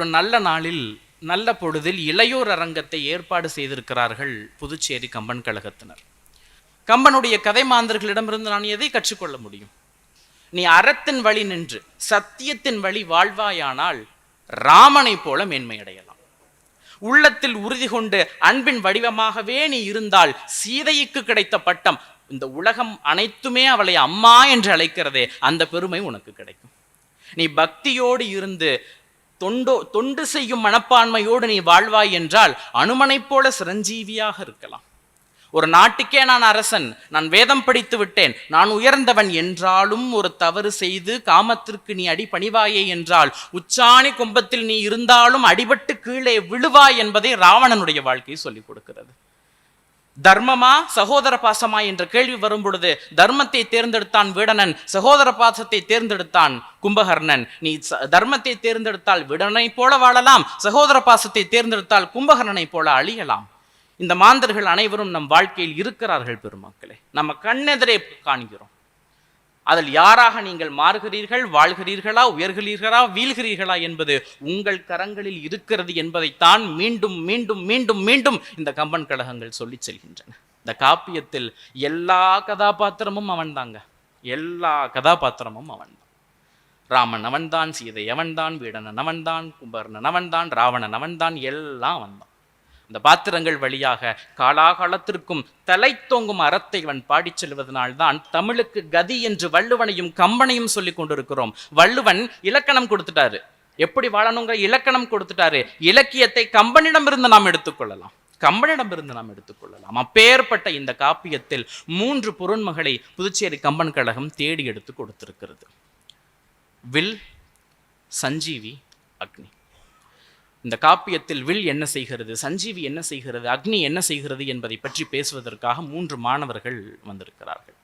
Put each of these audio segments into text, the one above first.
ஒரு நல்ல நாளில் நல்ல பொழுதில் இளையோர் அரங்கத்தை ஏற்பாடு செய்திருக்கிறார்கள் புதுச்சேரி கம்பன் கழகத்தினர். கம்பனுடைய கதை மாந்தர்களிடமிருந்து நான் எதை கற்றுக்கொள்ள முடியும்? நீ அறத்தின் வழி நின்று சத்தியத்தின் வழி வாழ்வாயானால் ராமனை போல மேன்மையடையலாம். உள்ளத்தில் உறுதி கொண்டு அன்பின் வடிவமாகவே நீ இருந்தால் சீதைக்கு கிடைத்த பட்டம், இந்த உலகம் அனைத்துமே அவளை அம்மா என்று அழைக்கிறதே, அந்த பெருமை உனக்கு கிடைக்கும். நீ பக்தியோடு இருந்து தொண்டு செய்யும் மனப்பான்மையோடு நீ வாழ்வாய் என்றால் அனுமனைப் போல சிரஞ்சீவியாக இருக்கலாம். ஒரு நாட்டுக்கே நான் அரசன், நான் வேதம் படித்து விட்டேன், நான் உயர்ந்தவன் என்றாலும் ஒரு தவறு செய்து காமத்திற்கு நீ அடிபணிவாயே என்றால் உச்சாணி கும்பத்தில் நீ இருந்தாலும் அடிபட்டு கீழே விழுவாய் என்பதை ராவணனுடைய வாழ்க்கையை சொல்லிக் கொடுக்கிறது. தர்மமா சகோதர பாசமா என்ற கேள்வி வரும் பொழுது தர்மத்தை தேர்ந்தெடுத்தான் வீடனன், சகோதர பாசத்தை தேர்ந்தெடுத்தான் கும்பகர்ணன். நீ தர்மத்தை தேர்ந்தெடுத்தால் வீடனை போல வாழலாம், சகோதர பாசத்தை தேர்ந்தெடுத்தால் கும்பகர்ணனை போல அழியலாம். இந்த மாந்தர்கள் அனைவரும் நம் வாழ்க்கையில் இருக்கிறார்கள் பெருமக்களே, நம்ம கண்ணெதிரே காண்கிறோம். அதில் யாராக நீங்கள் மாறுகிறீர்கள், வாழ்கிறீர்களா, உயர்கிறீர்களா, வீழ்கிறீர்களா என்பது உங்கள் கரங்களில் இருக்கிறது என்பதைத்தான் மீண்டும் மீண்டும் மீண்டும் மீண்டும் இந்த கம்பன் கழகங்கள் சொல்லி செல்கின்றன. இந்த காப்பியத்தில் எல்லா கதாபாத்திரமும் அவன்தாங்க, எல்லா கதாபாத்திரமும் அவன்தான். ராமன் அவன்தான், சீதை அவன்தான், வீடனன் அவன்தான், கும்பகர்ணன் அவன்தான், ராவணன் அவன்தான், எல்லாம் அவன்தான். இந்த பாத்திரங்கள் வழியாக காலாகாலத்திற்கும் தலை தோங்கும் அறத்தை அவன் பாடிச் செல்வதனால்தான் தமிழுக்கு கதி என்று வள்ளுவனையும் கம்பனையும் சொல்லிக் கொண்டிருக்கிறோம். வள்ளுவன் இலக்கணம் கொடுத்துட்டாரு, எப்படி வாழணுங்கிற இலக்கணம் கொடுத்துட்டாரு. இலக்கியத்தை கம்பனிடமிருந்து நாம் எடுத்துக்கொள்ளலாம், கம்பனிடமிருந்து நாம் எடுத்துக்கொள்ளலாம். அப்பேற்பட்ட இந்த காப்பியத்தில் 3 பொருண்மகளை புதுச்சேரி கம்பன் கழகம் தேடி எடுத்து கொடுத்திருக்கிறது. வில், சஞ்சீவி, அக்னி. இந்த காப்பியத்தில் வில் என்ன செய்கிறது, சஞ்சீவி என்ன செய்கிறது, அக்னி என்ன செய்கிறது என்பதை பற்றி பேசுவதற்காக 3 மாணவர்கள் வந்திருக்கிறார்கள்.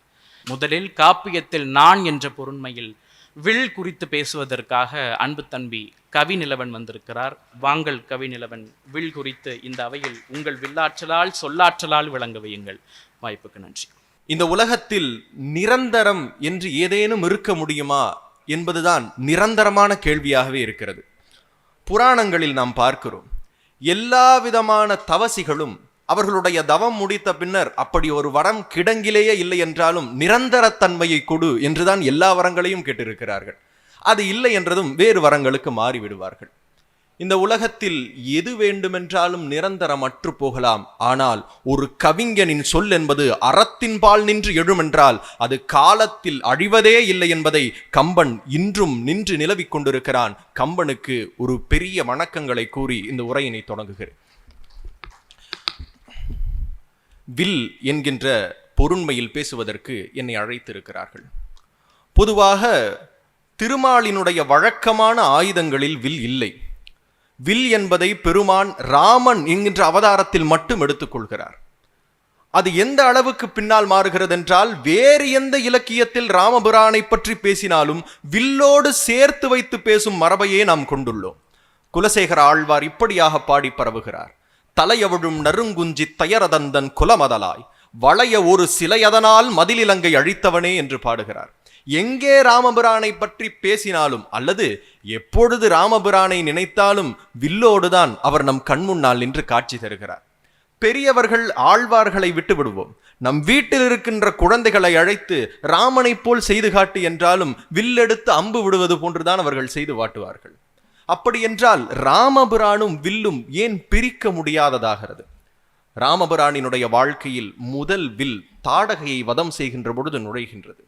முதலில் காப்பியத்தில் நான் என்ற பொருண்மையில் வில் குறித்து பேசுவதற்காக அன்பு தம்பி கவிநிலவன் வந்திருக்கிறார். வாங்கள் கவிநிலவன், வில் குறித்து இந்த அவையில் உங்கள் வில்லாற்றலால் சொல்லாற்றலால் விளங்க வையுங்கள். வாய்ப்புக்கு நன்றி. இந்த உலகத்தில் நிரந்தரம் என்று ஏதேனும் இருக்க முடியுமா என்பதுதான் நிரந்தரமான கேள்வியாகவே இருக்கிறது. புராணங்களில் நாம் பார்க்கிறோம், எல்லா விதமான தவசிகளும் அவர்களுடைய தவம் முடித்த பின்னர் அப்படி ஒரு வரம் கிடங்கிலேயே இல்லை என்றாலும் நிரந்தரத்தன்மையை கொடு என்றுதான் எல்லா வரங்களையும் கேட்டிருக்கிறார்கள். அது இல்லை என்றதும் வேறு வரங்களுக்கு மாறிவிடுவார்கள். இந்த உலகத்தில் எது வேண்டுமென்றாலும் நிரந்தரமற்று போகலாம். ஆனால் ஒரு கவிஞனின் சொல் என்பது அறத்தின் பால் நின்று எழுமென்றால் அது காலத்தில் அழிவதே இல்லை என்பதை கம்பன் இன்றும் நின்று நிலவிக் கொண்டிருக்கிறான். கம்பனுக்கு ஒரு பெரிய வணக்கங்களை கூறி இந்த உரையினை தொடங்குகிறேன். வில் என்கின்ற பொருண்மையில் பேசுவதற்கு என்னை அழைத்திருக்கிறார்கள். பொதுவாக திருமாலினுடைய வழக்கமான ஆயுதங்களில் வில் இல்லை. வில் என்பதை பெருமான் ராமன் என்கின்ற அவதாரத்தில் மட்டும் எடுத்துக்கொள்கிறார். அது எந்த அளவுக்கு பின்னால் மாறுகிறது என்றால், வேறு எந்த இலக்கியத்தில் ராமபிரானை பற்றி பேசினாலும் வில்லோடு சேர்த்து வைத்து பேசும் மரபையே நாம் கொண்டுள்ளோம். குலசேகர ஆழ்வார் இப்படியாக பாடி பரவுகிறார். தலையவிழும் நறுங்குஞ்சி தயரதந்தன் குலமதலாய் வளைய ஒரு சிலையதனால் மதிலிலங்கை அழித்தவனே என்று பாடுகிறார். எங்கே ராமபிரானை பற்றி பேசினாலும் அல்லது எப்பொழுது ராமபிரானை நினைத்தாலும் வில்லோடுதான் அவர் நம் கண்முன்னால் நின்று காட்சி தருகிறார். பெரியவர்கள் ஆழ்வார்களை விட்டு விடுவோம், நம் வீட்டில் இருக்கின்ற குழந்தைகளை அழைத்து ராமனை போல் செய்து காட்டு என்றாலும் வில்லெடுத்து அம்பு விடுவது போன்றுதான் அவர்கள் செய்து வாட்டுவார்கள். அப்படி என்றால் ராமபிரானும் வில்லும் ஏன் பிரிக்க முடியாததாகிறது? ராமபிரானினுடைய வாழ்க்கையில் முதல் வில் தாடகையை வதம் செய்கின்ற பொழுது நுழைகின்றது.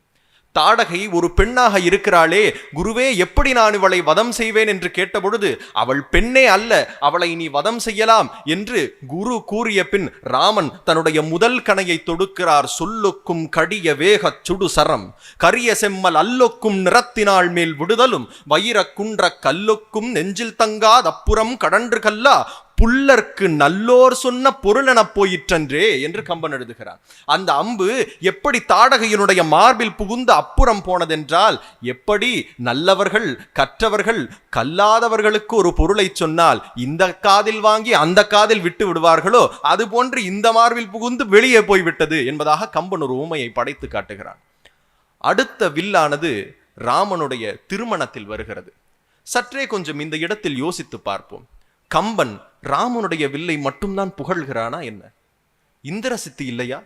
தாடகை ஒரு பெண்ணாக இருக்கிறாளே, குருவே எப்படி நான் இவளை வதம் செய்வேன் என்று கேட்டபொழுது அவள் பெண்ணே அல்ல, அவளை நீ வதம் செய்யலாம் என்று குரு கூறிய பின் ராமன் தன்னுடைய முதல் கணையை தொடுக்கிறார். சொல்லுக்கும் கடிய வேக சுடு சரம் கரிய செம்மல் அல்லொக்கும் நிறத்தினாள் மேல் விடுதலும் வைர குன்ற கல்லொக்கும் நெஞ்சில் தங்காத அப்புறம் கடன்று கல்லா புல்லர்க்கு நல்லோர் சொன்ன பொருளென போயிற்றன்றே என்று கம்பன் எழுதுகிறார். அந்த அம்பு எப்படி தாடகையினுடைய மார்பில் புகுந்து அப்புறம் போனதென்றால், எப்படி நல்லவர்கள் கற்றவர்கள் கல்லாதவர்களுக்கு ஒரு பொருளை சொன்னால் இந்த காதில் வாங்கி அந்த காதில் விட்டு விடுவார்களோ அதுபோன்று இந்த மார்பில் புகுந்து வெளியே போய்விட்டது என்பதாக கம்பன் ஒரு உமையை படைத்து காட்டுகிறான். அடுத்த வில்லானது ராமனுடைய திருமணத்தில் வருகிறது. சற்றே கொஞ்சம் இந்த இடத்தில் யோசித்து பார்ப்போம். கம்பன் ராமனுடைய வில்லை மட்டும்தான் புகழ்கிறானா என்ன? இந்திரசித்து இல்லையா?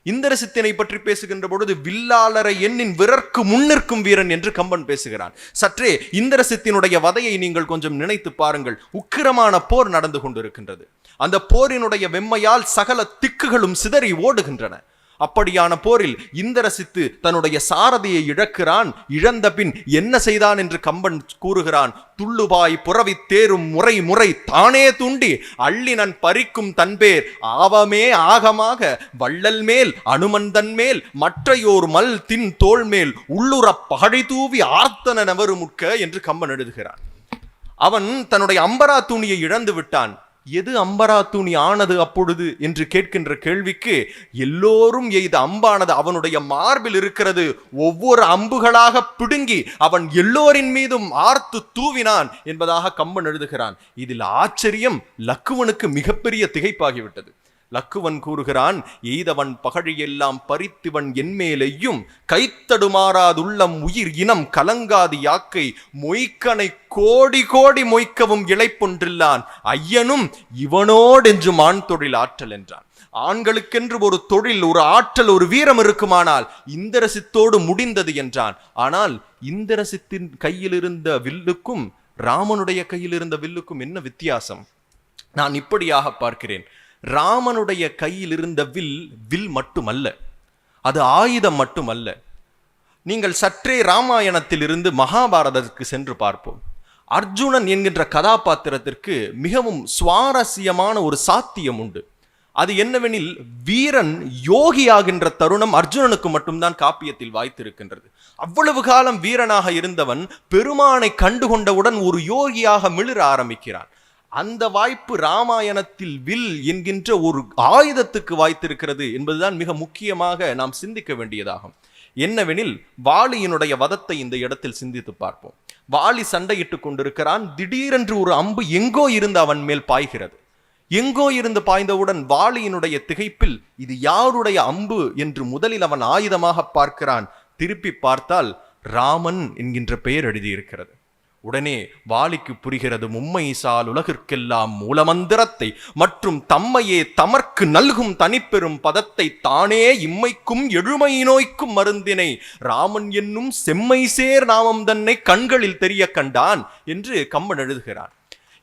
இந்திரசித்தினை பற்றி பேசுகின்ற பொழுது வில்லாளரை எண்ணின் விரற்கு முன்னிற்கும் வீரன் என்று கம்பன் பேசுகிறான். சற்றே இந்திரசித்தினுடைய வதையை நீங்கள் கொஞ்சம் நினைத்து பாருங்கள். உக்கிரமான போர் நடந்து கொண்டிருக்கின்றது. அந்த போரினுடைய வெம்மையால் சகல திக்குகளும் சிதறி ஓடுகின்றன. அப்படியான போரில் இந்திரசித்து தன்னுடைய சாரதியை இழக்கிறான். இழந்த பின் என்ன செய்தான் என்று கம்பன் கூறுகிறான். துள்ளுபாய் புறவி தேரும் முறை முறை தானே தூண்டி அள்ளினன் பறிக்கும் தன்பேர் ஆவமே ஆகமாக வள்ளல் மேல் அனுமந்தன் மேல் மற்றையோர் மல் தின் தோல் மேல் உள்ளுறப் பகழி தூவி ஆர்த்தன நவரு முட்க என்று கம்பன் எழுதுகிறான். அவன் தன்னுடைய அம்பரா தூணியை இழந்து விட்டான். எது அம்பரா தூணி ஆனது அப்பொழுது என்று கேட்கின்ற கேள்விக்கு, எல்லோரும் எய்த அம்பானது அவனுடைய மார்பில் இருக்கிறது. ஒவ்வொரு அம்புகளாக பிடுங்கி அவன் எல்லோரின் மீதும் ஆர்த்து தூவினான் என்பதாக கம்பன் எழுதுகிறான். இதில் ஆச்சரியம் லக்குவனுக்கு மிகப்பெரிய திகைப்பாகிவிட்டது. லக்குவன் கூறுகிறான், எய்தவன் பகழியெல்லாம் பறித்திவன் என்மேலையும் கைத்தடுமாறாதுள்ளம் உயிர் இனம் கலங்காது யாக்கை மொய்க்கனை கோடி கோடி மொய்க்கவும் இளைப்பொன்றில்லான் ஐயனும் இவனோடென்று மான் தொழில் ஆற்றல் என்றான். ஆண்களுக்கென்று ஒரு தொழில், ஒரு ஆற்றல், ஒரு வீரம் இருக்குமானால் இந்திரசித்தோடு முடிந்தது என்றான். ஆனால் இந்திரசித்தின் கையில் இருந்த வில்லுக்கும் ராமனுடைய கையில் இருந்த வில்லுக்கும் என்ன வித்தியாசம்? நான் இப்படியாக பார்க்கிறேன். ராமனுடைய கையில் இருந்த வில் மட்டுமல்ல, அது ஆயுதம் மட்டுமல்ல. நீங்கள் சற்றே ராமாயணத்தில் இருந்து மகாபாரதத்திற்கு சென்று பார்ப்போம். அர்ஜுனன் என்கின்ற கதாபாத்திரத்திற்கு மிகவும் சுவாரஸ்யமான ஒரு சாத்தியம் உண்டு. அது என்னவெனில், வீரன் யோகியாகின்ற தருணம் அர்ஜுனனுக்கு மட்டும்தான் காப்பியத்தில் வாய்த்திருக்கின்றது. அவ்வளவு காலம் வீரனாக இருந்தவன் பெருமானை கண்டுகொண்டவுடன் ஒரு யோகியாக மிளிர ஆரம்பிக்கிறான். அந்த வாய்ப்பு ராமாயணத்தில் வில் என்கின்ற ஒரு ஆயுதத்துக்கு வாய்த்திருக்கிறது என்பதுதான் மிக முக்கியமாக நாம் சிந்திக்க வேண்டியதாகும். என்னவெனில், வாலியினுடைய வதத்தை இந்த இடத்தில் சிந்தித்து பார்ப்போம். வாலி சண்டையிட்டுக் கொண்டிருக்கிறான். திடீரென்று ஒரு அம்பு எங்கோ இருந்து அவன் மேல் பாய்கிறது. எங்கோ இருந்து பாய்ந்தவுடன் வாலியினுடைய திகைப்பில் இது யாருடைய அம்பு என்று முதலில் அவன் ஆயுதமாக பார்க்கிறான். திருப்பி பார்த்தால் ராமன் என்கின்ற பெயர் எழுதியிருக்கிறது. உடனே வாலிக்கு புரிகிறது, மும்மை சால் உலகிற்கெல்லாம் மூலமந்திரத்தை மற்றும் தம்மையே தமர்க்கு நல்கும் தனிப்பெரும் பதத்தை தானே இம்மைக்கும் எழுமை நோய்க்கும் மருந்தினை ராமன் என்னும் செம்மை சேர் நாமம் தன்னை கண்களில் தெரிய கண்டான் என்று கம்பன் எழுதுகிறான்.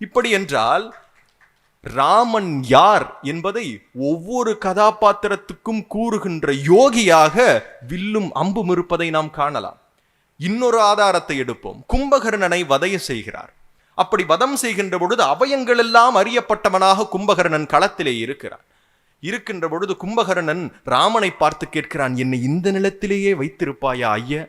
இப்படி என்றால் ராமன் யார் என்பதை ஒவ்வொரு கதாபாத்திரத்துக்கும் கூறுகின்ற யோகியாக வில்லும் அம்பும் இருப்பதை நாம் காணலாம். இன்னொரு ஆதாரத்தை எடுப்போம். கும்பகர்ணனை வதைய செய்கிறார். அப்படி வதம் செய்கின்ற பொழுது அவயங்கள் எல்லாம் அறியப்பட்டவனாக கும்பகர்ணன் களத்திலே இருக்கின்ற பொழுது கும்பகர்ணன் ராமனை பார்த்து கேட்கிறான், என்னை இந்த நிலத்திலேயே வைத்திருப்பாயா ஐயா?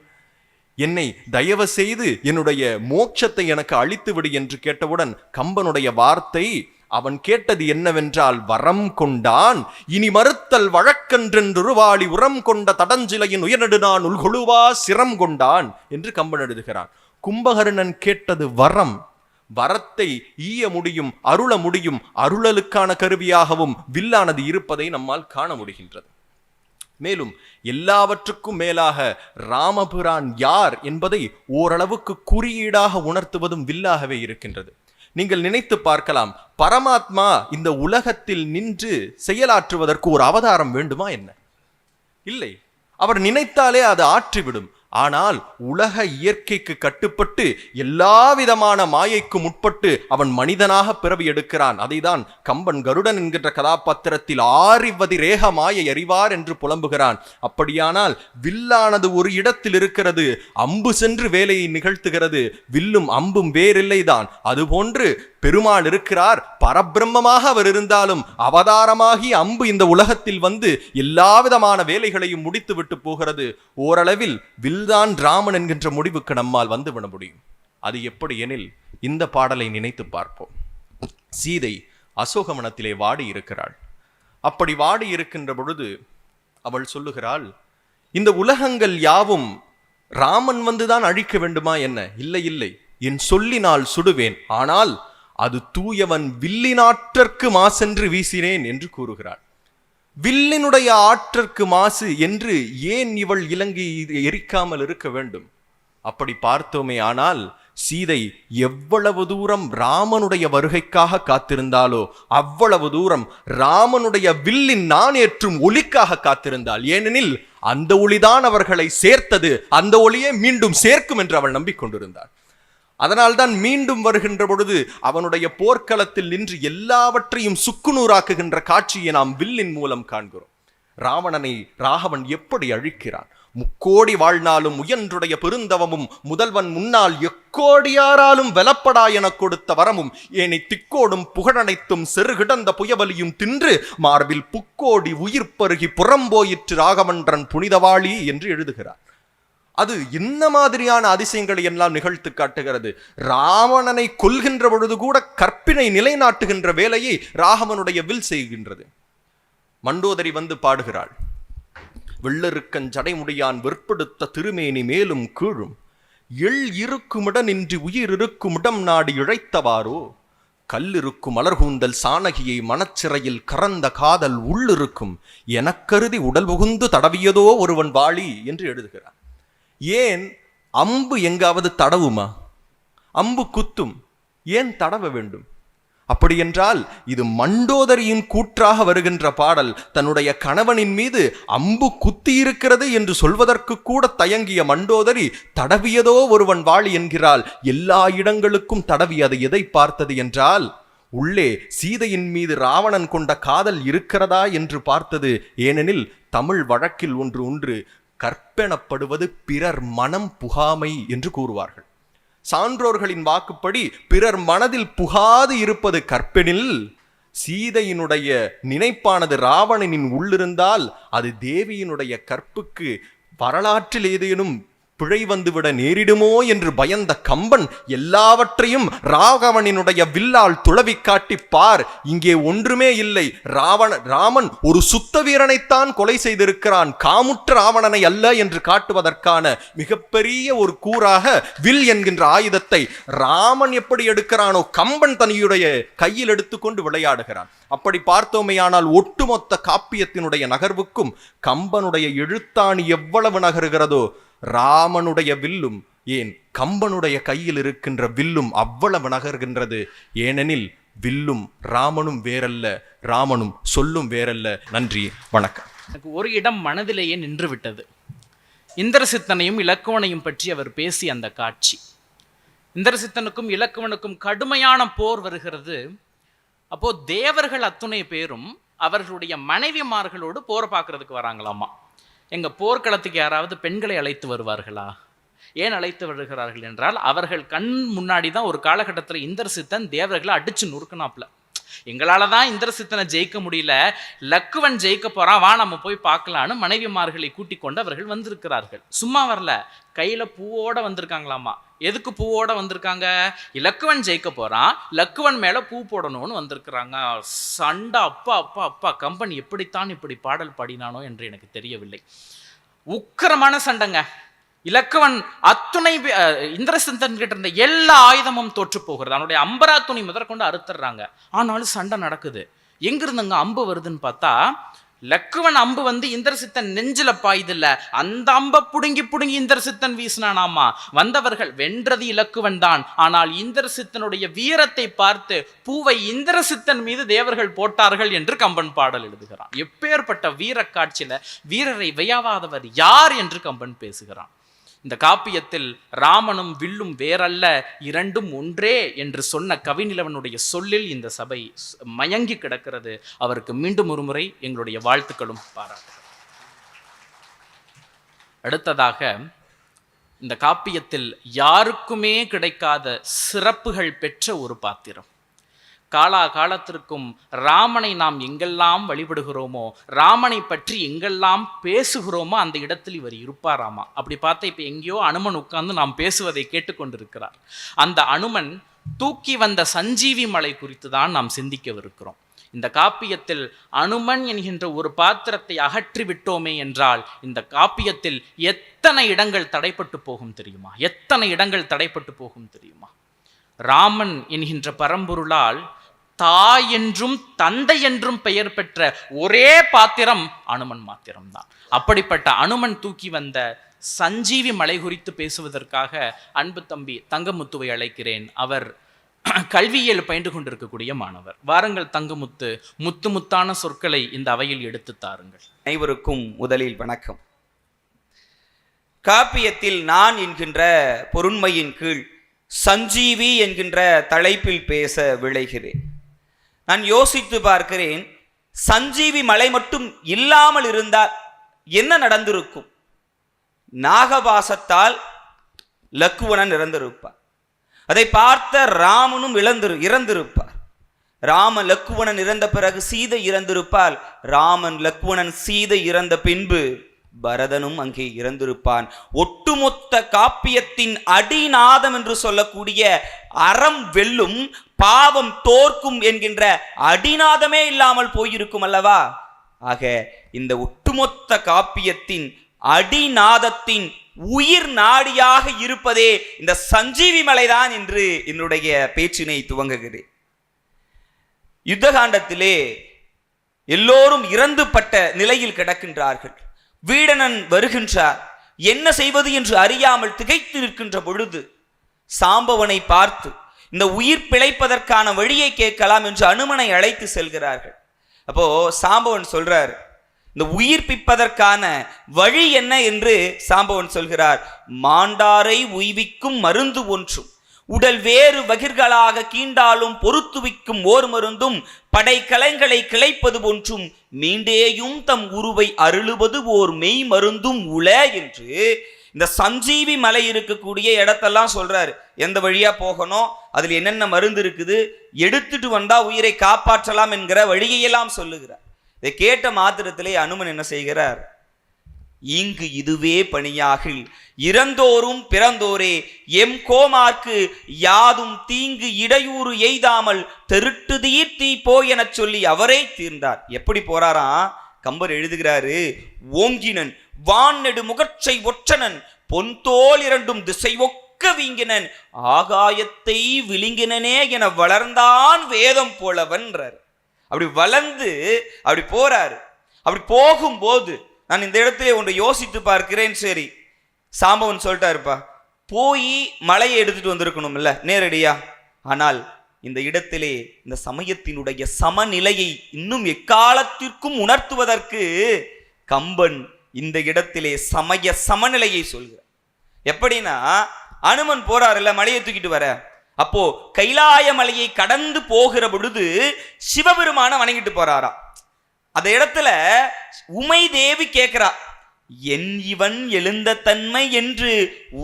என்னை தயவு செய்து என்னுடைய மோட்சத்தை எனக்கு அளித்து விடு என்று கேட்டவுடன் கம்பனுடைய வார்த்தை, அவன் கேட்டது என்னவென்றால், வரம் கொண்டான் இனி மறுத்தல் வழக்கன்றென்றுருவாளி உரம் கொண்ட தடஞ்சிலையின் உயர்நெடுநான் உள்கொழுவா சிரம் கொண்டான் என்று கம்பன் எழுதுகிறான். கும்பகர்ணன் கேட்டது வரம். வரத்தை ஈய முடியும், அருள முடியும். அருளலுக்கான கருவியாகவும் வில்லானது இருப்பதை நம்மால் காண முடிகின்றது. மேலும் எல்லாவற்றுக்கும் மேலாக ராமபிரான் யார் என்பதை ஓரளவுக்கு குறியீடாக உணர்த்துவதும் வில்லாகவே இருக்கின்றது. நீங்கள் நினைத்து பார்க்கலாம், பரமாத்மா இந்த உலகத்தில் நின்று செயலாற்றுவதற்கு ஒரு அவதாரம் வேண்டுமா என்ன? இல்லை. அவர் நினைத்தாலே அது ஆற்றிவிடும். ஆனால் உலக இயற்கைக்கு கட்டுப்பட்டு எல்லா விதமான மாயைக்கும் உட்பட்டு அவன் மனிதனாக பிறவி எடுக்கிறான். அதைதான் கம்பன் கருடன் என்கின்ற கதாபாத்திரத்தில் ஆறிவதி ரேக மாயை அறிவார் என்று புலம்புகிறான். அப்படியானால் வில்லானது ஒரு இடத்தில் இருக்கிறது, அம்பு சென்று வேலையை நிகழ்த்துகிறது. வில்லும் அம்பும் வேறில்லைதான். அதுபோன்று பெருமாள் இருக்கிறார். பரபிரம்மமாக அவர் இருந்தாலும் அவதாரமாகி அம்பு இந்த உலகத்தில் வந்து எல்லா விதமான வேலைகளையும் முடித்து விட்டு போகிறது. ஓரளவில் வில்தான் ராமன் என்கின்ற முடிவுக்கு நம்மால் வந்துவிட முடியும். அது எப்படி எனில், இந்த பாடலை நினைத்து பார்ப்போம். சீதை அசோகவனத்திலே வாடி இருக்கிறாள். அப்படி வாடி இருக்கின்ற பொழுது அவள் சொல்லுகிறாள், இந்த உலகங்கள் யாவும் ராமன் வந்துதான் அழிக்க வேண்டுமா என்ன? இல்லை இல்லை, என் சொல்லினால் சுடுவேன், ஆனால் அது தூயவன் வில்லினாற்றற்கு மாசென்று வீசினேன் என்று கூறுகிறாள். வில்லினுடைய ஆற்றற்கு மாசு என்று ஏன் இவள் இலங்கை எரிக்காமல் இருக்க வேண்டும்? அப்படி பார்த்தோமே ஆனால் சீதை எவ்வளவு தூரம் ராமனுடைய வருகைக்காக காத்திருந்தாலோ அவ்வளவு தூரம் ராமனுடைய வில்லின் நாணேற்றும் ஒளிக்காக காத்திருந்தாள். ஏனெனில் அந்த ஒளிதான் அவர்களை சேர்த்தது, அந்த ஒளியே மீண்டும் சேர்க்கும் என்று அவள் நம்பிக்கொண்டிருந்தாள். அதனால்தான் மீண்டும் வருகின்ற பொழுது அவனுடைய போர்க்களத்தில் நின்று எல்லாவற்றையும் சுக்குநூறாக்குகின்ற காட்சியை நாம் வில்லின் மூலம் காண்கிறோம். ராவணனை ராகவன் எப்படி அழிக்கிறான்? முக்கோடி வாழ்நாளும் முயன்றுடைய பெருந்தவமும் முதல்வன் முன்னால் எக்கோடியாராலும் வெலப்படா என கொடுத்த வரமும் ஏனை திக்கோடும் புகழனைத்தும் செருகிடந்த புயவலியும் தின்று மார்பில் புக்கோடி உயிர் பருகி புறம்போயிற்று ராகவன்றன் புனிதவாளி என்று எழுதுகிறார். அது என்ன மாதிரியான அதிசயங்களை எல்லாம் நிகழ்த்து காட்டுகிறது. ராவணனை கொல்கின்ற பொழுது கூட கற்பினை நிலைநாட்டுகின்ற வேலையை ராகவனுடைய வில் செய்கின்றது. மண்டோதரி வந்து பாடுகிறாள். வெள்ளருக்கன் ஜடைமுடியான் வெற்படுத்த திருமேனி மேலும் கீழும் எள் இருக்குமிடனின்றி உயிர் இருக்குமிடம் நாடி இழைத்தவாரோ கல்லிருக்கும் மலர்கூந்தல் சானகியை மனச்சிறையில் கறந்த காதல் உள்ளிருக்கும் எனக்கருதி உடல் புகுந்து தடவியதோ ஒருவன் வாளி என்று எழுதுகிறார். ஏன் அம்பு எங்காவது தடவுமா? அம்பு குத்தும், ஏன் தடவ வேண்டும்? அப்படி என்றால் இது மண்டோதரியின் கூற்றாக வருகின்ற பாடல். தன்னுடைய கணவனின் மீது அம்பு குத்தி இருக்கிறது என்று சொல்வதற்கு கூட தயங்கிய மண்டோதரி தடவியதோ ஒருவன் வாளி என்கிறாள். எல்லா இடங்களுக்கும் தடவி அது எதை பார்த்தது என்றால் உள்ளே சீதையின் மீது ராவணன் கொண்ட காதல் இருக்கிறதா என்று பார்த்தது. ஏனெனில் தமிழ் வழக்கில் ஒன்று கற்பெனப்படுவது பிறர் மனம் புகாமை என்று கூறுவார்கள். சான்றோர்களின் வாக்குப்படி பிறர் மனதில் புகாது இருப்பது கற்பெனில் சீதையினுடைய நினைப்பானது ராவணனின் உள்ளிருந்தால் அது தேவியினுடைய கற்புக்கு வரலாற்றில் ஏதேனும் பிழை வந்துவிட நேரிடுமோ என்று பயந்த கம்பன் எல்லாவற்றையும் ராகவனினுடைய வில்லால் துளவி காட்டி பார், இங்கே ஒன்றுமே இல்லை, ராமன் ஒரு சுத்த வீரனைத்தான் கொலை செய்திருக்கிறான், காமுற்ற ராவணனை அல்ல என்று காட்டுவதற்கான மிகப்பெரிய ஒரு கூறாக வில் என்கின்ற ஆயுதத்தை ராமன் எப்படி எடுக்கிறானோ கம்பன் தன்னுடைய கையில் எடுத்துக்கொண்டு விளையாடுகிறான். அப்படி பார்த்தோமேயானால் ஒட்டுமொத்த காப்பியத்தினுடைய நகர்வுக்கும் கம்பனுடைய எழுத்தாணி எவ்வளவு நகருகிறதோ ராமனுடைய வில்லும் ஏன் கம்பனுடைய கையில் இருக்கின்ற வில்லும் அவ்வளவு நகர்கின்றது. ஏனெனில் வில்லும் ராமனும் வேறல்ல, ராமனும் சொல்லும் வேறல்ல. நன்றி, வணக்கம். எனக்கு ஒரு இடம் மனதிலேயே நின்று விட்டது. இந்திரசித்தனையும் இலக்குவனையும் பற்றி அவர் பேசி அந்த காட்சி. இந்திரசித்தனுக்கும் இலக்குவனுக்கும் கடுமையான போர் வருகிறது. அப்போ தேவர்கள் அத்துணை பேரும் அவர்களுடைய மனைவிமார்களோடு போர் பார்க்கறதுக்கு வராங்களாமா. எங்க போர்க்களத்துக்கு யாராவது பெண்களை அழைத்து வருவார்களா? ஏன் அழைத்து வருகிறார்கள் என்றால் அவர்கள் கண் முன்னாடி தான் ஒரு காலகட்டத்தில் இந்திரசித்தன் தேவர்களை அடிச்சு நொறுக்கினாப்ல. எங்களால தான் இந்திரசித்தனை ஜெயிக்க முடியல, லக்குவன் ஜெயிக்க போறான், வா நம்ம போய் பார்க்கலான்னு மனைவிமார்களை கூட்டிக் கொண்டு அவர்கள் வந்திருக்கிறார்கள். சும்மா வரல, கையில பூவோட வந்திருக்காங்களாமா. எதுக்கு பூவோட வந்திருக்காங்க? இலக்குவன் ஜெயிக்க போறான், லக்குவன் மேல பூ போடணும்னு வந்திருக்கிறாங்க. சண்டை அப்பா அப்பா அப்பா. கம்பன் எப்படித்தான் இப்படி பாடல் பாடினானோ என்று எனக்கு தெரியவில்லை. உக்கிரமான சண்டைங்க. இலக்குவன் அத்துணை இந்திரசித்தன் கிட்ட இருந்த எல்லா ஆயுதமும் தோற்று போகிறது. அவனுடைய அம்பரா துணி முதற்கொண்டு அறுத்துறாங்க. ஆனாலும் சண்டை நடக்குது. எங்கிருந்துங்க அம்பு வருதுன்னு பார்த்தா லக்குவன் அம்பு வந்து இந்திரசித்தன் நெஞ்சில பாயுதில்ல, அந்த அம்பை புடுங்கி புடுங்கி இந்திரசித்தன் வீசினானாமா. வந்தவர்கள் வென்றது இலக்குவன் தான். ஆனால் இந்திரசித்தனுடைய வீரத்தை பார்த்து பூவை இந்திரசித்தன் மீது தேவர்கள் போட்டார்கள் என்று கம்பன் பாடல் எழுதுகிறான். எப்பேற்பட்ட வீர காட்சியில வீரரை வியவாதவர் யார் என்று கம்பன் பேசுகிறான். இந்த காப்பியத்தில் ராமனும் வில்லும் வேறல்ல, இரண்டும் ஒன்றே என்று சொன்ன கவிநிலவனுடைய சொல்லில் இந்த சபை மயங்கி கிடக்கிறது. அவருக்கு மீண்டும் ஒரு முறை எங்களுடைய வாழ்த்துக்களும் பாராட்டுகள். அடுத்ததாக இந்த காப்பியத்தில் யாருக்குமே கிடைக்காத சிறப்புகள் பெற்ற ஒரு பாத்திரம். காலா காலத்திற்கும் ராமனை நாம் எங்கெல்லாம் வழிபடுகிறோமோ, ராமனை பற்றி எங்கெல்லாம் பேசுகிறோமோ அந்த இடத்தில் இவர் இருப்பாராமா. அப்படி பார்த்தா இப்போ எங்கேயோ அனுமன் உட்கார்ந்து நாம் பேசுவதை கேட்டுக்கொண்டிருக்கிறார். அந்த அனுமன் தூக்கி வந்த சஞ்சீவி மலை குறித்து தான் நாம் சிந்திக்கவிருக்கிறோம். இந்த காப்பியத்தில் அனுமன் என்கின்ற ஒரு பாத்திரத்தை அகற்றி விட்டோமே என்றால் இந்த காப்பியத்தில் எத்தனை இடங்கள் தடைப்பட்டு போகும் தெரியுமா? எத்தனை இடங்கள் தடைப்பட்டு போகும் தெரியுமா? ராமன் என்கின்ற பரம்பொருளால் தாய் என்றும் தந்தை என்றும் பெயர் பெற்ற ஒரே பாத்திரம் அனுமன் மாத்திரம்தான். அப்படிப்பட்ட அனுமன் தூக்கி வந்த சஞ்சீவி மலை குறித்து பேசுவதற்காக அன்பு தம்பி தங்கமுத்துவை அழைக்கிறேன். அவர் கல்வியியல் பயின்று கொண்டிருக்கக்கூடிய மாணவர். வாருங்கள் தங்கமுத்து, முத்து முத்தான சொற்களை இந்த அவையில் எடுத்து தாருங்கள். அனைவருக்கும் முதலில் வணக்கம். காப்பியத்தில் நான் என்கின்ற பொருண்மையின் கீழ் சஞ்சீவி என்கின்ற தலைப்பில் பேச விளைகிறேன். நான் யோசித்து பார்க்கிறேன், சஞ்சீவி மலை மட்டும் இல்லாமல் இருந்தால் என்ன நடந்திருக்கும்? நாகபாசத்தால் லக்குவணன் இறந்திருப்பார். அதை பார்த்த ராமனும் இறந்திருப்பார். ராம லக்குவணன் இறந்த பிறகு சீதை இறந்திருப்பால். ராமன் லக்குவணன் சீதை இறந்த பின்பு பரதனும் அங்கே இறந்திருப்பான். ஒட்டுமொத்த காப்பியத்தின் அடிநாதம் என்று சொல்லக்கூடிய அறம் வெல்லும் பாவம் தோற்கும் என்கின்ற அடிநாதமே இல்லாமல் போயிருக்கும் அல்லவா? ஆக இந்த ஒட்டுமொத்த காப்பியத்தின் அடிநாதத்தின் உயிர் நாடியாக இருப்பதே இந்த சஞ்சீவி மலைதான் என்று என்னுடைய பேச்சினை துவங்குகிறேன். யுத்தகாண்டத்திலே எல்லோரும் இறந்துபட்ட நிலையில் கிடக்கின்றார்கள். வீடணன் வருகின்றார். என்ன செய்வது என்று அறியாமல் திகைத்து நிற்கின்ற பொழுது சாம்பவனை பார்த்து இந்த உயிர் பிழைப்பதற்கான வழியை கேட்கலாம் என்று அனுமனை அழைத்து செல்கிறார்கள். அப்போ சாம்பவன் சொல்றார், இந்த உயிர்ப்பிப்பதற்கான வழி என்ன என்று சாம்பவன் சொல்கிறார். மாண்டாரை உய்விக்கும் மருந்து ஒன்றும், உடல் வேறு வகிர்களாக கீண்டாலும் பொறுத்துவிக்கும் ஓர் மருந்தும், படை கலைகளை கிளைப்பது ஒன்றும், மீண்டேயும் தம் உருவை அருளுவது ஓர் மெய் மருந்தும் உள என்று இந்த சஞ்சீவி மலை இருக்கக்கூடிய இடத்தெல்லாம் சொல்றாரு. எந்த வழியா போகணும், அதில் என்னென்ன மருந்து இருக்குது, எடுத்துட்டு வந்தா உயிரை காப்பாற்றலாம் என்கிற வழியையெல்லாம் சொல்லுகிறார். இதை கேட்ட மாத்திரத்திலே அனுமன் என்ன செய்கிறார்? இங்கு இதுவே பணியாகில் இறந்தோரும் பிறந்தோரே எம் கோமார்க்கு யாதும் தீங்கு இடையூறு எய்தாமல் தெருட்டு தீர்த்தி போய் என சொல்லி அவரே தீர்ந்தார். எப்படி போறாராம்? கம்பர் எழுதுகிறாரு, ஓங்கினன் வான்னெடு முகற்றை ஒற்றனன் பொன்தோல் இரண்டும் திசை ஒக்க வீங்கினன் ஆகாயத்தை விழுங்கினனே என வளர்ந்தான் வேதம் போலவன்றார். அப்படி வளர்ந்து அப்படி போறாரு. அப்படி போகும்போது நான் இந்த இடத்துல ஒன்று யோசித்து பார்க்கிறேன். சரி, சாம்பவன் சொல்லிட்டாருப்பா, போய் மலையை எடுத்துட்டு வந்திருக்கணும்ல நேரடியா. ஆனால் இந்த இடத்திலே இந்த சமயத்தினுடைய சமநிலையை இன்னும் எக்காலத்திற்கும் உணர்த்துவதற்கு கம்பன் இந்த இடத்திலே சமய சமநிலையை சொல்கிறார். எப்படின்னா, அனுமன் போறாருல்ல மலையை தூக்கிட்டு வர, அப்போ கைலாய மலையை கடந்து போகிற பொழுது சிவபெருமான வணங்கிட்டு போறாரா. அந்த இடத்துல உமை தேவி கேட்கிறா, என் இவன் எழுந்த தன்மை என்று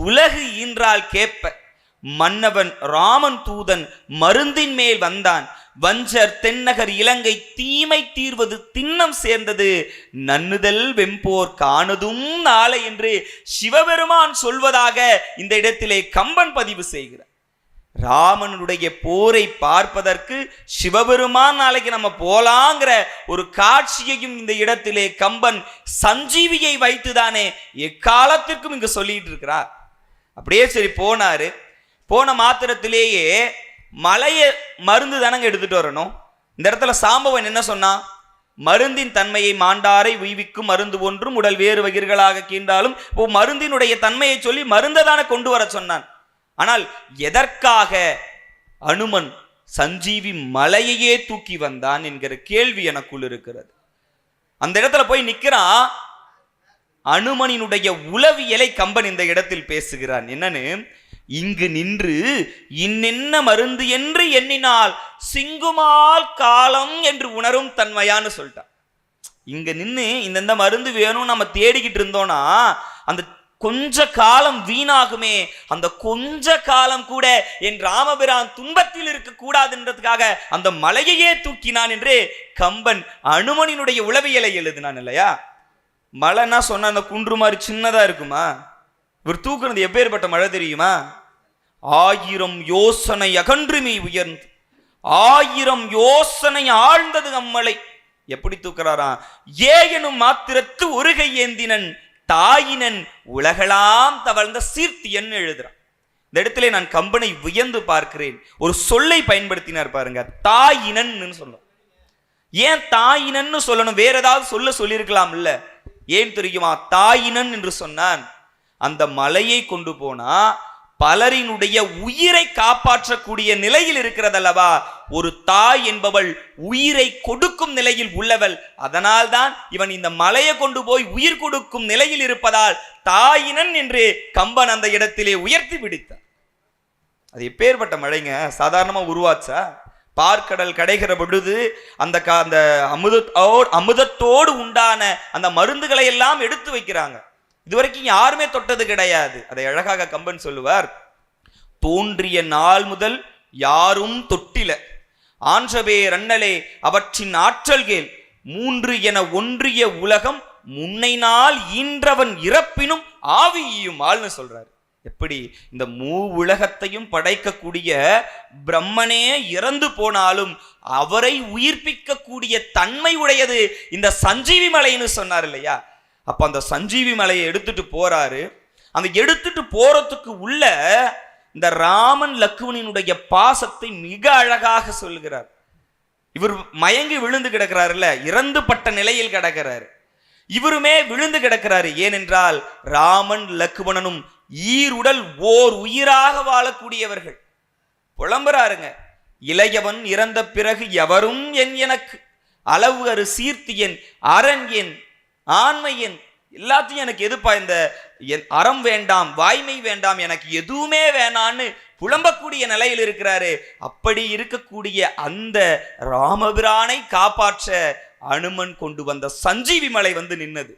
உலகு ஈன்றால் கேட்ப, மன்னவன் ராமன் தூதன் மருந்தின் மேல் வந்தான், வஞ்சர் தென்னகர் இலங்கை தீமை தீர்வது திண்ணம் சேர்ந்தது, நன்னுதல் வெம்போர் காணுதும் நாளை என்று சிவபெருமான் சொல்வதாக இந்த இடத்திலே கம்பன் பதிவு செய்கிறார். ராமனுடைய போரை பார்ப்பதற்கு சிவபெருமான் நாளைக்கு நம்ம போலாங்கிற ஒரு காட்சியையும் இந்த இடத்திலே கம்பன் சஞ்சீவியை வைத்துதானே எக்காலத்திற்கும் இங்கு சொல்லிட்டு இருக்கிறார். அப்படியே சரி போனாரு. போன மாத்திரத்திலேயே மலைய மருந்து தானங்க எடுத்துட்டு வரணும். இந்த இடத்துல சாம்பவன் என்ன சொன்னா? மருந்தின் தன்மையை மாண்டாரை உய்விக்கும் மருந்து ஒன்றும் உடல் வேறு வகிர்களாக கீண்டாலும் மருந்தினுடைய தன்மையை சொல்லி மருந்தை தானே கொண்டு வர சொன்னான். ஆனால் எதற்காக அனுமன் சஞ்சீவி மலையையே தூக்கி வந்தான் என்கிற கேள்வி எனக்குள் இருக்கிறது. அந்த இடத்துல போய் நிற்கிறான். அனுமனினுடைய உளவியலை கம்பன் இந்த இடத்தில் பேசுகிறான். என்னன்னு, இங்கு நின்று இன்னென்ன மருந்து என்று எண்ணினால் சிங்குமால் காலம் என்று உணரும் தன்மையான்னு சொல்லிட்டான். இங்க நின்று இந்த மருந்து வேணும் நம்ம தேடிக்கிட்டு இருந்தோம்னா அந்த கொஞ்ச காலம் வீணாகுமே. அந்த கொஞ்ச காலம் கூட என் ராமபிரான் துன்பத்தில் இருக்க கூடாதுன்றதுக்காக அந்த மலையையே தூக்கினான் என்று கம்பன் அனுமனினுடைய உளவியலை எழுதினான் இல்லையா. மலைன்னா சொன்ன அந்த குன்று மாதிரி சின்னதா இருக்குமா? இவர் தூக்குனது எப்பேற்பட்ட மழை தெரியுமா? 1000 யோசனை அகன்றுமே உயர்ந்து 1000 யோசனை ஆழ்ந்தது அம்மலை. எப்படி தூக்குறாராம்? எனும் மாத்திரத்து ஒரு கை ஏந்தினன் தாயினன் உலகலாம் தவழ்ந்த சீர்த்தியன் எழுதுறான். இந்த இடத்துல நான் கம்பனை வியந்து பார்க்கிறேன். ஒரு சொல்லை பயன்படுத்தினார் பாருங்க, தாயினன்னு சொல்லணும். ஏன் தாயினன்னு சொல்லணும்? வேற ஏதாவது சொல்லியிருக்கலாம் இல்ல? ஏன் தெரியுமா? தாயினன் என்று சொன்னான், அந்த மலையை கொண்டு போனா பலரினுடைய உயிரை காப்பாற்றக்கூடிய நிலையில் இருக்கிறதல்லவா. ஒரு தாய் என்பவள் உயிரை கொடுக்கும் நிலையில் உள்ளவள். அதனால்தான் இவன் இந்த மலையை கொண்டு போய் உயிர் கொடுக்கும் நிலையில் இருப்பதால் தாயினன் என்று கம்பன் அந்த இடத்திலே உயர்த்தி பிடித்தார். அது எப்பேற்பட்ட மழைங்க, சாதாரணமா உருவாச்சா? பார்க்கடல் கடைகிற பொழுது அந்த அமுதத்தோடு உண்டான அந்த மருந்துகளை எல்லாம் எடுத்து வைக்கிறாங்க. இதுவரைக்கும் யாருமே தொட்டது கிடையாது. அதை அழகாக கம்பன் சொல்லுவார், தோன்றிய நாள் முதல் யாரும் தொட்டில ஆன்றவே ரன்னலே அவற்றின் ஆற்றல்கள் 3 என ஒன்றிய உலகம் முன்னை நாள் ஈன்றவன் இறப்பினும் ஆவியும் ஆள்னு சொல்றாரு. எப்படி இந்த உலகத்தையும் படைக்கக்கூடிய பிரம்மனே இறந்து போனாலும் அவரை உயிர்ப்பிக்கக்கூடிய தன்மை உடையது இந்த சஞ்சீவி மலைன்னு சொன்னார் இல்லையா? அப்ப அந்த சஞ்சீவி மலையை எடுத்துட்டு போறாரு. அந்த எடுத்துட்டு போறதுக்கு உள்ள இந்த ராமன் லக்குவனினுடைய பாசத்தை மிக அழகாக சொல்கிறார். இவர் மயங்கி விழுந்து கிடக்கிறாருல்ல, இறந்து பட்ட நிலையில் கிடக்கிறாரு. இவருமே விழுந்து கிடக்கிறாரு. ஏனென்றால் ராமன் லக்குவனனும் ஈருடல் ஓர் உயிராக வாழக்கூடியவர்கள். புலம்புறாருங்க, இளையவன் இறந்த பிறகு எவரும் எனக்கு அளவு அரு சீர்த்தியன் அரண் என் ஆண்மையன் எல்லாத்தையும் எனக்கு எதுப்பா, இந்த அறம் வேண்டாம், வாய்மை வேண்டாம், எனக்கு எதுவுமே வேணான்னு புலம்பக்கூடிய நிலையில் இருக்கிறாரு. அப்படி இருக்கக்கூடிய அந்த ராமபிரானை காப்பாற்ற அனுமன் கொண்டு வந்த சஞ்சீவி மலை வந்து நின்னது.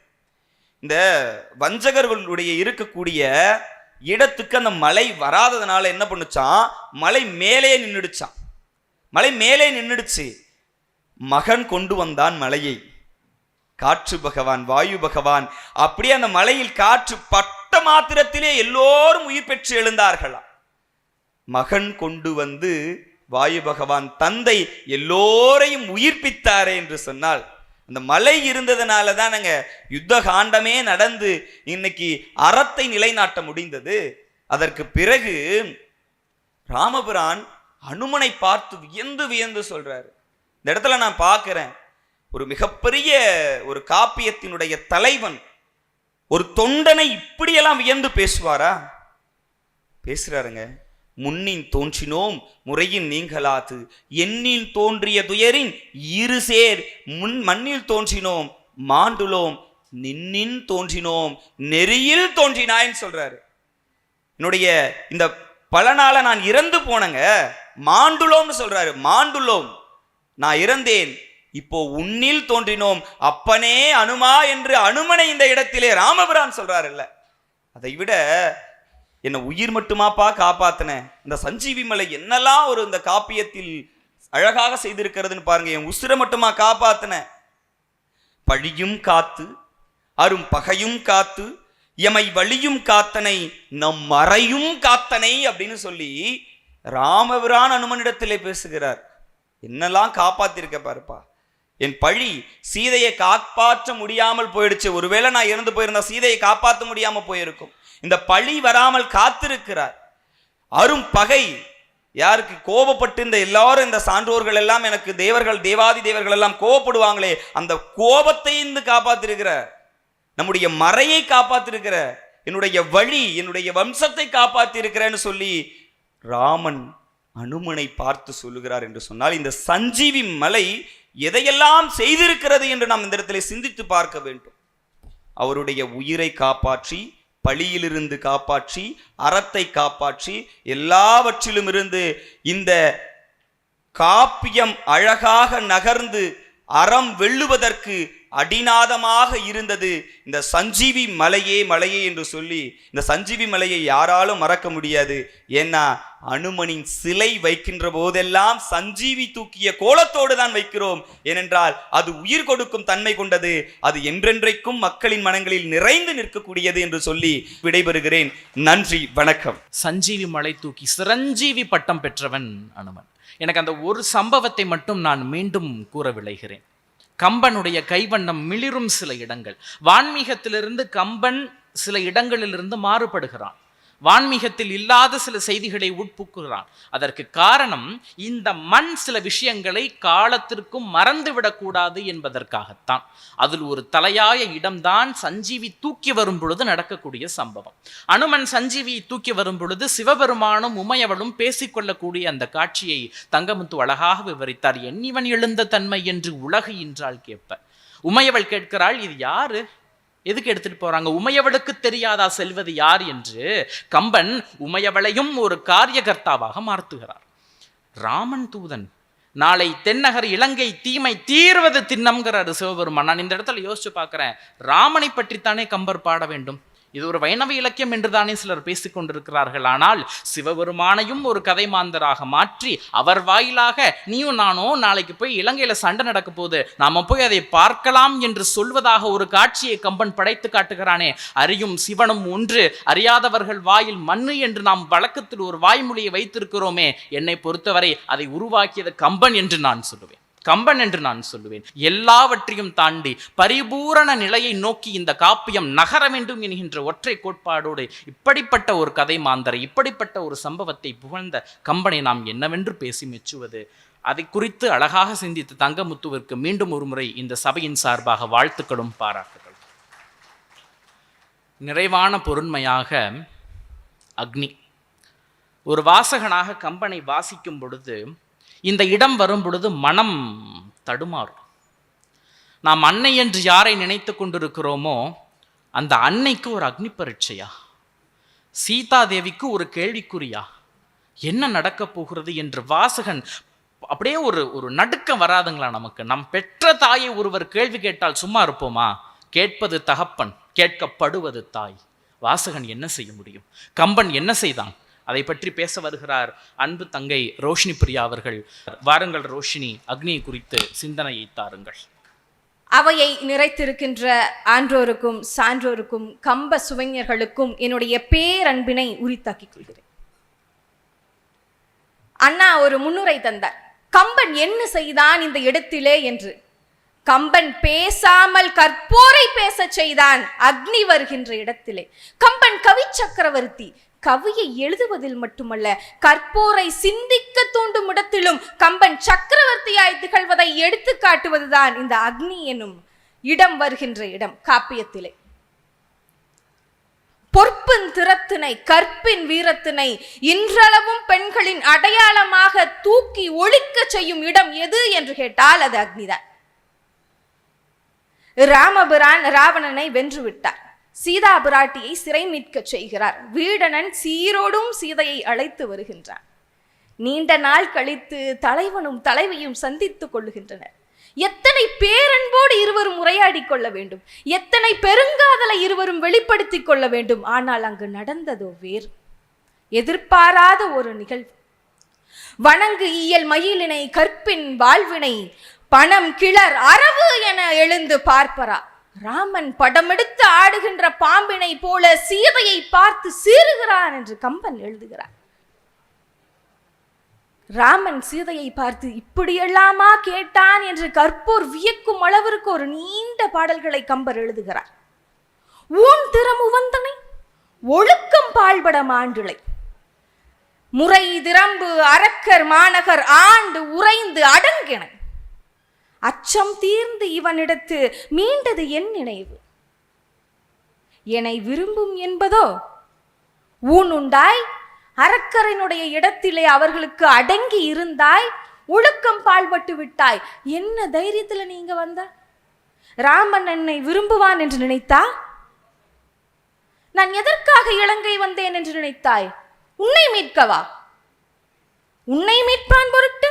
இந்த வஞ்சகர்களுடைய இருக்கக்கூடிய இடத்துக்கு அந்த மலை வராததுனால என்ன பண்ணுச்சான், மலை மேலே நின்றுடுச்சான். மலை மேலே நின்றுடுச்சு. மகன் கொண்டு வந்தான் மலையை, காற்று பகவான், வாயு பகவான். அப்படியே அந்த மலையில் காற்று பட்ட மாத்திரத்திலே எல்லோரும் உயிர் பெற்று எழுந்தார்களா. மகன் கொண்டு வந்து வாயு பகவான் தந்தை எல்லோரையும் உயிர்ப்பித்தாரே என்று சொன்னால், அந்த மலை இருந்ததுனால தான் நாங்க யுத்த காண்டமே நடந்து இன்னைக்கு அறத்தை நிலைநாட்ட முடிந்தது. அதற்கு பிறகு ராமபிரான் அனுமனை பார்த்து வியந்து வியந்து சொல்றாரு. இந்த இடத்துல நான் பார்க்கிறேன், ஒரு மிகப்பெரிய ஒரு காப்பியத்தினுடைய தலைவன் ஒரு தொண்டனை இப்படியெல்லாம் வியந்து பேசுவாரா? பேசுறாருங்க. முன்னின் தோன்றினோம் முறையின் நீங்களாது, எண்ணில் தோன்றிய துயரின் இருசேர் மண்ணில் தோன்றினோம் மாண்டுலோம் நின்னின் தோன்றினோம் நெறியில் தோன்றினாய்ன்னு சொல்றாரு. என்னுடைய இந்த பல நாள நான் இறந்து போனங்க, மாண்டுலோம்னு சொல்றாரு. மாண்டுலோம், நான் இறந்தேன், இப்போ உன்னில் தோன்றினோம் அப்பனே அனுமா என்று அனுமனை இந்த இடத்திலே ராமபிரான் சொல்றாரு இல்ல. அதை விட என்ன உயிர் மட்டுமாப்பா காப்பாத்தின, இந்த சஞ்சீவி மலை என்னெல்லாம் ஒரு இந்த காப்பியத்தில் அழகாக செய்திருக்கிறதுன்னு பாருங்க. என் உசிரை மட்டுமா காப்பாத்தின, பழியும் காத்து அரும் பகையும் காத்து எமை வழியும் காத்தனை நம் மறையும் காத்தனை அப்படின்னு சொல்லி ராமபிரான் அனுமனிடத்திலே பேசுகிறார். என்னெல்லாம் காப்பாத்திருக்க பாருப்பா. என் பழி, சீதையை காப்பாற்ற முடியாமல் போயிடுச்சு. ஒருவேளை நான் இறந்து போயிருந்தா சீதையை காப்பாற்ற முடியாம போயிருக்கும். இந்த பழி வராமல் காத்திருக்கிறார். அரும் பகை, யாருக்கு கோபப்பட்டு இந்த எல்லாரும் இந்த சான்றோர்கள் எல்லாம் எனக்கு தேவர்கள் தேவாதி தேவர்கள் எல்லாம் கோபப்படுவாங்களே, அந்த கோபத்தை இருந்து காப்பாத்திருக்கிறார். நம்முடைய மறையை காப்பாத்திருக்கிற, என்னுடைய வழி, என்னுடைய வம்சத்தை காப்பாத்திருக்கிறேன்னு சொல்லி ராமன் அனுமனை பார்த்து சொல்லுகிறார் என்று சொன்னால், இந்த சஞ்சீவி மலை எதையெல்லாம் செய்திருக்கிறது என்று நாம் இந்த இடத்துல சிந்தித்து பார்க்க வேண்டும். அவருடைய உயிரை காப்பாற்றி, பழியிலிருந்து காப்பாற்றி, அறத்தை காப்பாற்றி, எல்லாவற்றிலும் இருந்து இந்த காப்பியம் அழகாக நகர்ந்து அறம் வெல்லுவதற்கு அடிநாதமாக இருந்தது இந்த சஞ்சீவி மலையே என்று சொல்லி, இந்த சஞ்சீவி மலையை யாராலும் மறக்க முடியாது. ஏன்னா அனுமனின் சிலை வைக்கின்ற போதெல்லாம் சஞ்சீவி தூக்கிய கோலத்தோடு தான் வைக்கிறோம். ஏனென்றால் அது உயிர் கொடுக்கும் தன்மை கொண்டது, அது என்றென்றைக்கும் மக்களின் மனங்களில் நிறைந்து நிற்கக்கூடியது என்று சொல்லி விடைபெறுகிறேன். நன்றி, வணக்கம். சஞ்சீவி மலை தூக்கி சிரஞ்சீவி பட்டம் பெற்றவன் அனுமன். எனக்கு அந்த ஒரு சம்பவத்தை மட்டும் நான் மீண்டும் கூற விளைகிறேன். கம்பனுடைய கைவண்ணம் மிளிரும் சில இடங்கள். வான்மீகத்திலிருந்து கம்பன் சில இடங்களிலிருந்து மாறுபடுகிறான். வான்மீகத்தில் இல்லாத சில செய்திகளை உட்புக்குகிறான். அதற்கு காரணம் இந்த மண் சில விஷயங்களை காலத்திற்கும் மறந்துவிடக்கூடாது என்பதற்காகத்தான். அதில் ஒரு தலையாய இடம்தான் சஞ்சீவி தூக்கி வரும் பொழுது நடக்கக்கூடிய சம்பவம். அனுமன் சஞ்சீவியை தூக்கி வரும் பொழுது சிவபெருமானும் உமையவளும் பேசிக்கொள்ளக்கூடிய அந்த காட்சியை தங்கமுத்து அழகாக விவரித்தார். எண்ணிவன் எழுந்த தன்மை என்று உலகு இன்றால் கேட்ப. உமையவள் கேட்கிறாள், இது யாரு, எதுக்கு எடுத்துட்டு போறாங்க? உமையவளுக்கு தெரியாதா செல்வது யார் என்று கம்பன் உமையவளையும் ஒரு காரியகர்த்தாவாக மாற்றுகிறார். ராமன் தூதன், நாளை தென்னகர் இலங்கை தீமை தீர்வது திண்ணம்ங்கிறாரு சிவபெருமான். நான் இந்த இடத்துல யோசிச்சு பார்க்கிறேன், ராமனை பற்றித்தானே கம்பர் பாட வேண்டும்? இது ஒரு வைணவ இலக்கியம் என்றுதானே சிலர் பேசிக் கொண்டிருக்கிறார்கள். ஆனால் சிவபெருமானையும் ஒரு கதை மாந்தராக மாற்றி அவர் வாயிலாக நீயும் நானும் நாளைக்கு போய் இலங்கையில சண்டை நடக்க போகுது, நாம போய் அதை பார்க்கலாம் என்று சொல்வதாக ஒரு காட்சியை கம்பன் படைத்து காட்டுகிறானே. அறியும் சிவனும் ஒன்று, அறியாதவர்கள் வாயில் மண்ணு என்று நாம் வழக்கத்தில் ஒரு வாய்மொழியை வைத்திருக்கிறோமே. என்னை பொறுத்தவரை அதை உருவாக்கியது கம்பன் என்று நான் சொல்லுவேன். எல்லாவற்றையும் தாண்டி பரிபூரண நிலையை நோக்கி இந்த காப்பியம் நகர வேண்டும் என்கின்ற ஒற்றை கோட்பாடோடு இப்படிப்பட்ட ஒரு கதை மாந்தரை, இப்படிப்பட்ட ஒரு சம்பவத்தை புகழ்ந்த கம்பனை நாம் என்னவென்று பேசி மெச்சுவது? அதை குறித்து அழகாக சிந்தித்த தங்கமுத்துவிற்கு மீண்டும் ஒரு முறை இந்த சபையின் சார்பாக வாழ்த்துக்களும் பாராட்டுகளும். நிறைவான பொருண்மையாக அக்னி. ஒரு வாசகனாக கம்பனை வாசிக்கும் பொழுது இந்த இடம் வரும் பொழுது மனம் தடுமாறும். நாம் அன்னை என்று யாரை நினைத்து கொண்டிருக்கிறோமோ அந்த அன்னைக்கு ஒரு அக்னி பரீட்சையா, சீதாதேவிக்கு ஒரு கேள்விக்குறியா, என்ன நடக்க போகிறது என்று வாசகன் அப்படியே ஒரு நடுக்கம் வராதுங்களா நமக்கு? நம் பெற்ற தாயை ஒருவர் கேள்வி கேட்டால் சும்மா இருப்போமா? கேட்பது தகப்பன், கேட்கப்படுவது தாய். வாசகன் என்ன செய்ய முடியும்? கம்பன் என்ன செய்தான்? அதை பற்றி பேச வருகிறார் அன்பு தங்கை ரோஷினி பிரியா அவர்கள். வாருங்கள் ரோஷினி, அக்னியை குறித்து சிந்தனையை தாருங்கள். அவையை நிறைத்திருக்கின்ற ஆன்றோருக்கும் சான்றோருக்கும் கம்ப சுவைஞர்களுக்கும் என்னுடைய பேரன்பினை உரித்தாக்கிக் கொள்கிறேன். அண்ணா ஒரு முன்னுரை தந்தார், கம்பன் என்ன செய்தான் இந்த இடத்திலே என்று. கம்பன் பேசாமல் கற்போரை பேச செய்தான் அக்னி வருகின்ற இடத்திலே. கம்பன் கவி சக்கரவர்த்தி. கவியை எழுதுவதில் மட்டுமல்ல, கற்போரை சிந்திக்க தூண்டும் இடத்திலும் கம்பன் சக்கரவர்த்தியாய் திகழ்வதை எடுத்து காட்டுவதுதான் இந்த அக்னி எனும் இடம் வருகின்ற இடம் காப்பியத்திலே. பொற்பின் திறத்தினை, கற்பின் வீரத்தினை இன்றளவும் பெண்களின் அடையாளமாக தூக்கி ஒழிக்க செய்யும் இடம் எது என்று கேட்டால் அது அக்னிதான். ராமபிரான் ராவணனை வென்று விட்டார். சீதா பிராட்டியை சிறை மீட்க செய்கிறார். வீடணன் சீரோடும் சீதையை அழைத்து வருகின்றான். நீண்ட நாள் கழித்து தலைவனும் தலைவியும் சந்தித்துக் கொள்ளுகின்றனர். எத்தனை பேரன்போடு இருவரும் உரையாடி கொள்ள வேண்டும், எத்தனை பெருங்காதலை இருவரும் வெளிப்படுத்திக் கொள்ள வேண்டும். ஆனால் அங்கு நடந்ததோ வேறு, எதிர்பாராத ஒரு நிகழ்வு. வணங்கு இயல் மயிலினை கற்பின் வாழ்வினை பணம் கிளர் அரவு என எழுந்து பார்ப்பரா. ராமன் படமெடுத்து ஆடுகின்ற பாம்பினை போல சீதையை பார்த்து சீறுகிறான் என்று கம்பன் எழுதுகிறார். ராமன் சீதையை பார்த்து இப்படியெல்லாமா கேட்டான் என்று கற்போர் வியக்கும் அளவிற்கு ஒரு நீண்ட பாடல்களை கம்பர் எழுதுகிறார். ஊன் திறமுவந்தனை ஒழுக்கம் பாழ்பட மாண்டிளை முறை திறம்பு அரக்கர் மாநகர் ஆண்டு உறைந்து அடங்கின அச்சம் தீர்ந்து இவனிடத்து மீண்டது என் நினைவு. என்னை விரும்பும் என்பதோ ஊனுண்டாய் அரக்கரினுடைய இடத்திலே அவர்களுக்கு அடங்கி இருந்தாய், ஒழுக்கம் பாழ்பட்டு விட்டாய். என்ன தைரியத்துல நீங்க வந்த? ராமன் என்னை விரும்புவான் என்று நினைத்தா? நான் எதற்காக இலங்கை வந்தேன் என்று நினைத்தாய்? உன்னை மீட்கவா? உன்னை மீட்பான் பொருட்டு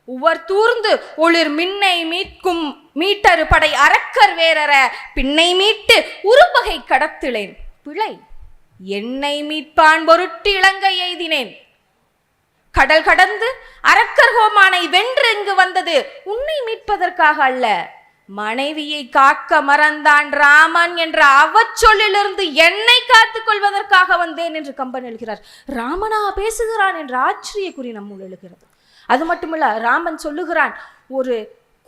உவர் தூர்ந்து ஒளிர் மின்னை மீட்கும் மீட்டரு படை அரக்கர் வேறற பின்னை மீட்டு உருபகை கடத்திலேன் பிழை. என்னை மீட்பான் பொருட்டு இலங்கை எய்தினேன். கடல் கடந்து அரக்கர் கோமானை வென்று இங்கு வந்தது உன்னை மீட்பதற்காக அல்ல, மனைவியை காக்க மறந்தான் ராமன் என்ற அவச்சொல்லிலிருந்து என்னை காத்துக் கொள்வதற்காக வந்தேன் என்று கம்பன் எழுகிறார். ராமனா பேசுகிறான் என்ற ஆச்சரிய குறி நம்முள் எழுகிறது. அது மட்டுமல்ல, ராமன் சொல்லுகிறான், ஒரு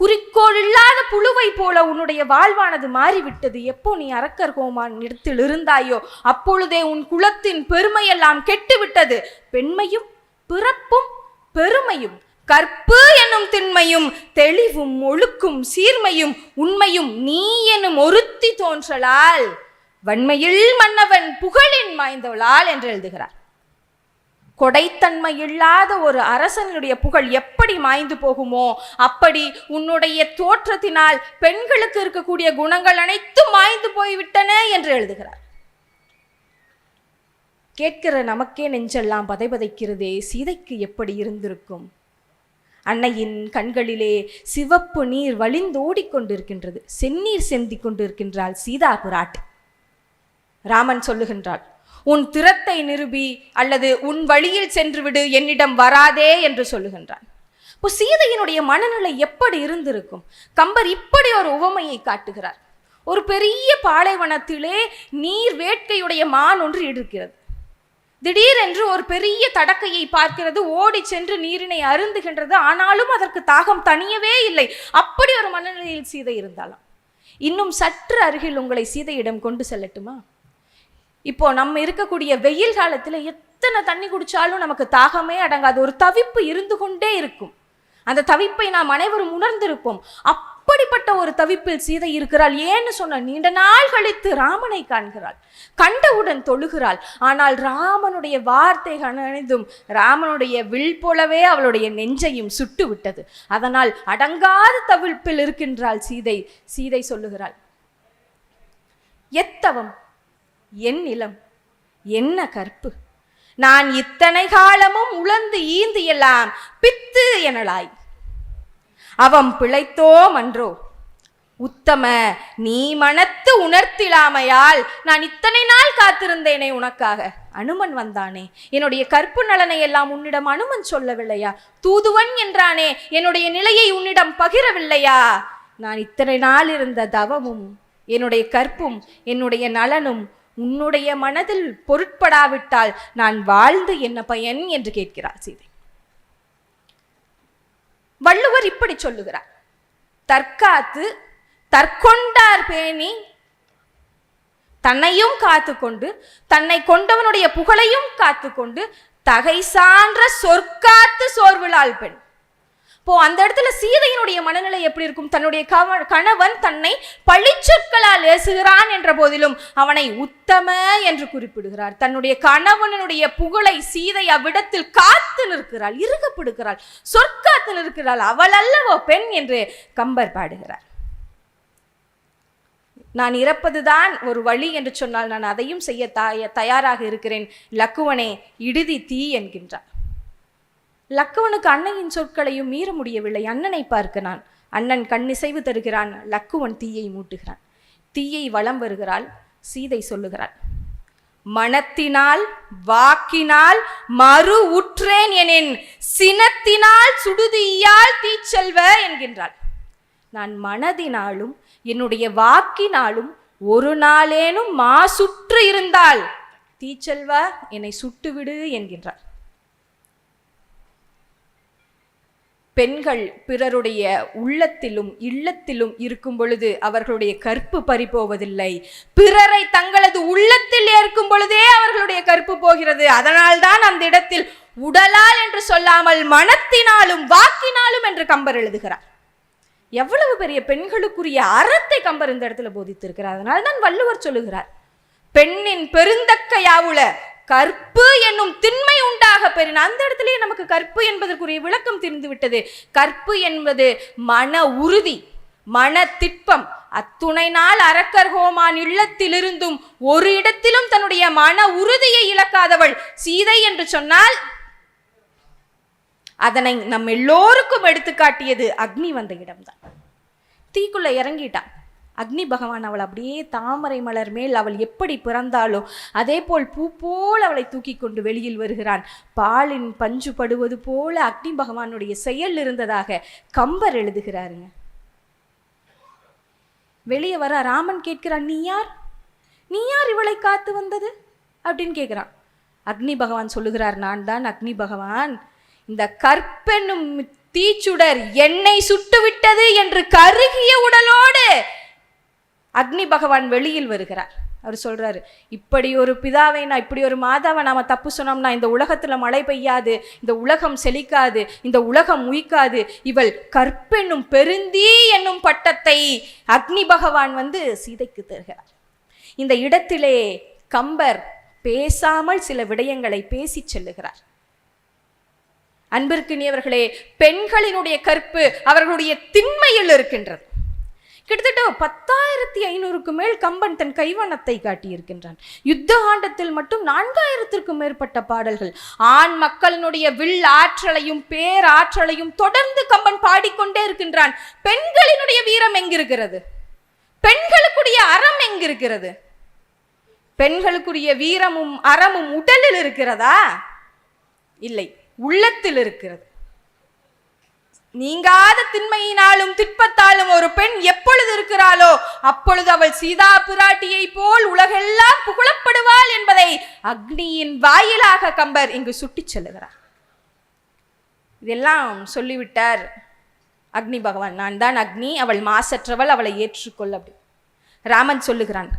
குறிக்கோள் இல்லாத புழுவை போல உன்னுடைய வாழ்வானது மாறிவிட்டது. எப்போ நீ அரக்கர் கோமான் இடத்தில் இருந்தாயோ அப்பொழுதே உன் குலத்தின் பெருமையெல்லாம் கெட்டுவிட்டது. பெண்மையும் பிறப்பும் பெருமையும் கற்பு என்னும் திண்மையும் தெளிவும் ஒழுக்கும் சீர்மையும் உண்மையும் நீ எனும் ஒருத்தி தோன்றலால் வன்மையில் மன்னவன் புகழின் மாய்ந்தவளால் என்று எழுதுகிறார். கொடைத்தன்மை இல்லாத ஒரு அரசனுடைய புகழ் எப்படி மாய்ந்து போகுமோ அப்படி உன்னுடைய தோற்றத்தினால் பெண்களுக்கு இருக்கக்கூடிய குணங்கள் அனைத்தும் மாய்ந்து போய்விட்டன என்று எழுதுகிறார். கேட்கிற நமக்கே நெஞ்செல்லாம் பதைபதைக்கிறதே, சீதைக்கு எப்படி இருந்திருக்கும்? அன்னையின் கண்களிலே சிவப்பு நீர் வழிந்தோடி கொண்டிருக்கின்றது, செந்நீர் செந்தி கொண்டிருக்கின்றாள் சீதா பிராட்டி. ராமன் சொல்லுகின்றாள், உன் திறத்தை நிரூபி அல்லது உன் வழியில் சென்று விடு, என்னிடம் வராதே என்று சொல்லுகின்றான். இப்போ சீதையினுடைய மனநிலை எப்படி இருந்திருக்கும்? கம்பர் இப்படி ஒரு உவமையை காட்டுகிறார். ஒரு பெரிய பாலைவனத்திலே நீர் வேட்கையுடைய மான் ஒன்று இருக்கிறது. திடீரென்று ஒரு பெரிய தடக்கையை பார்க்கிறது, ஓடி சென்று நீரினை அருந்துகின்றது. ஆனாலும் அதற்கு தாகம் தணியவே இல்லை. அப்படி ஒரு மனநிலையில் சீதை இருந்தாலாம். இன்னும் சற்று அருகில் உங்களை சீதையிடம் கொண்டு செல்லட்டுமா? இப்போ நம்ம இருக்கக்கூடிய வெயில் காலத்துல எத்தனை தண்ணி குடிச்சாலும் நமக்கு தாகமே அடங்காது. ஒரு தவிப்பு இருந்து கொண்டே இருக்கும். அந்த தவிப்பை நாம் அனைவரும் உணர்ந்திருப்போம். அப்படிப்பட்ட ஒரு தவிப்பில் சீதை இருக்கிறாள். ஏன்னு சொன்ன, நீண்ட நாள் கழித்து ராமனை காண்கிறாள். கண்டவுடன் தொழுகிறாள். ஆனால் ராமனுடைய வார்த்தைகள் அனைத்தும் ராமனுடைய வில் போலவே அவளுடைய நெஞ்சையும் சுட்டு விட்டது. அதனால் அடங்காத தவிப்பில் இருக்கின்றாள் சீதை. சீதை சொல்லுகிறாள், எத்தவம் என் நிலம் என்ன கற்பு, நான் இத்தனை காலமும் உழந்து ஈந்து எல்லாம் பித்து எனலாய், அவம் பிழைத்தோ மன்றோ உத்தம நீ மனத்து உணர்த்திலாமையால் நான் இத்தனை நாள் காத்திருந்தேனே உனக்காக. அனுமன் வந்தானே, என்னுடைய கற்பு நலனை எல்லாம் உன்னிடம் அனுமன் சொல்லவில்லையா? தூதுவன் என்றானே, என்னுடைய நிலையை உன்னிடம் பகிரவில்லையா? நான் இத்தனை நாள் இருந்த தவமும் என்னுடைய கற்பும் என்னுடைய நலனும் உன்னுடைய மனதில் பொருட்படாவிட்டால் நான் வாழ்ந்து என்ன பயன் என்று கேட்கிறார் சீதை. வள்ளுவர் இப்படி சொல்லுகிறார், தற்காத்து தற்கொண்டார் பேணி தன்னையும் காத்து கொண்டு தன்னை கொண்டவனுடைய புகழையும் காத்து கொண்டு தகை சான்ற சொற்காத்து சோர்விலாள் பெண். இப்போ அந்த இடத்துல சீதையினுடைய மனநிலை எப்படி இருக்கும்? தன்னுடைய கணவன் தன்னை பழிச்சொற்களால் ஏசுகிறான் என்ற போதிலும் அவனை உத்தம என்று குறிப்பிடுகிறார். தன்னுடைய கணவனுடைய புகழை சீதை அவ்விடத்தில் காத்து நிற்கிறாள், இறுகப்படுகிறாள், சொற்காத்து நிற்கிறாள். அவள் அல்லவோ பெண் என்று கம்பர் பாடுகிறார். நான் இறப்பதுதான் ஒரு வழி என்று சொன்னால் நான் அதையும் செய்ய தயாராக இருக்கிறேன், லக்குவனே இடுதி தீ என்கின்றார். லக்குவனுக்கு அன்னையின் சொற்களையும் மீற முடியவில்லை. அண்ணனை பார்க்கிறான், அண்ணன் கண்ணிசைவு தருகிறான், லக்குவன் தீயை மூட்டுகிறான். தீயை வலம் வருகிறாள் சீதை. சொல்லுகிறாள், மனத்தினால் வாக்கினால் மறு உற்றேன் எனின் சினத்தினால் சுடுதியால் தீச்செல்வ என்கின்றாள். நான் மனதினாலும் என்னுடைய வாக்கினாலும் ஒரு நாளேனும் மாசுற்று இருந்தால் தீச்செல்வ என்னை சுட்டுவிடு என்கின்றாள். பெண்கள் பிறருடைய உள்ளத்திலும் இல்லத்திலும் இருக்கும் பொழுது அவர்களுடைய கற்பு பறிபோவதில்லை. பிறரை தங்களது உள்ளத்தில் ஏற்கும் பொழுதே அவர்களுடைய கற்பு போகிறது. அதனால்தான் அந்த இடத்தில் உடலால் என்று சொல்லாமல் மனத்தினாலும் வாக்கினாலும் என்று கம்பர் எழுதுகிறார். எவ்வளவு பெரிய பெண்களுக்குரிய அறத்தை கம்பர் இந்த இடத்துல போதித்திருக்கிறார். அதனால்தான் வள்ளுவர் சொல்லுகிறார், பெண்ணின் பெருந்தக்க யாவுல கற்பு என்னும் திண்மை உண்டாக பெறின. அந்த இடத்திலேயே நமக்கு கற்பு என்பதற்குரிய விளக்கம் தெரிந்து விட்டது. கற்பு என்பது மன உறுதி, மன திட்பம். அத்துணை நாள் அரக்கர் கோமான் இல்லத்திலிருந்தும் ஒரு இடத்திலும் தன்னுடைய மன உறுதியை இழக்காதவள் சீதை என்று சொன்னால் அதனை நம் எல்லோருக்கும் எடுத்துக்காட்டியது அக்னி வந்த இடம்தான். தீக்குள்ள இறங்கிட்டான் அக்னி பகவான். அவள் அப்படியே தாமரை மலர் மேல் அவள் எப்படி பிறந்தாலோ அதே போல் பூ போல் அவளை தூக்கி கொண்டு வெளியில் வருகிறான். பாலின் பஞ்சு படுவது போல அக்னி பகவானுடைய செயல் இருந்ததாக கம்பர் எழுதுகிறாருங்க. வெளியே வர ராமன் கேட்கிறான், நீ யார், நீ யார் இவளை காத்து வந்தது அப்படின்னு கேட்கிறான். அக்னி பகவான் சொல்லுகிறார், நான் தான் அக்னி பகவான். இந்த கற்பென்னும் தீச்சுடர் என்னை சுட்டுவிட்டது என்று கருகிய உடலோடு அக்னி பகவான் வெளியில் வருகிறார். அவர் சொல்றாரு, இப்படி ஒரு பிதாவை நான், இப்படி ஒரு மாதாவை நாம தப்பு சொன்னோம்னா இந்த உலகத்துல மழை பெய்யாது, இந்த உலகம் செழிக்காது, இந்த உலகம் உயிக்காது. இவள் கற்பென்னும் பெருந்தீ என்னும் பட்டத்தை அக்னி பகவான் சீதைக்கு தருகிறார். இந்த இடத்திலே கம்பர் பேசாமல் சில விடயங்களை பேசி செல்லுகிறார். அன்பிற்கினியவர்களே, பெண்களினுடைய கற்பு அவர்களுடைய திண்மையில் இருக்கின்றது. கிட்டத்தட்ட 10,500க்கு மேல் கம்பன் தன் கைவண்ணத்தை காட்டியிருக்கின்றான். யுத்த காண்டத்தில் மட்டும் 4,000த்திற்கும் மேற்பட்ட பாடல்கள். ஆண் மக்களினுடைய வில் ஆற்றலையும் பேராற்றலையும் தொடர்ந்து கம்பன் பாடிக்கொண்டே இருக்கின்றான். பெண்களினுடைய வீரம் எங்கிருக்கிறது? பெண்களுக்குரிய அறம் எங்கிருக்கிறது? பெண்களுக்குரிய வீரமும் அறமும் உடலில் இருக்கிறதா? இல்லை, உள்ளத்தில் இருக்கிறது. நீங்காத திண்மையினாலும் திட்பத்தாலும் ஒரு பெண் எப்பொழுது இருக்கிறாளோ அப்பொழுது அவள் சீதா பிராட்டியை போல் உலகெல்லாம் புகழப்படுவாள் என்பதை அக்னியின் வாயிலாக கம்பர் இங்கு சுட்டிச் செல்லுகிறார். இதெல்லாம் சொல்லிவிட்டார் அக்னி பகவான். நான் தான் அக்னி, அவள் மாசற்றவள், அவளை ஏற்றுக்கொள். அப்படி ராமன் சொல்லுகிறான்,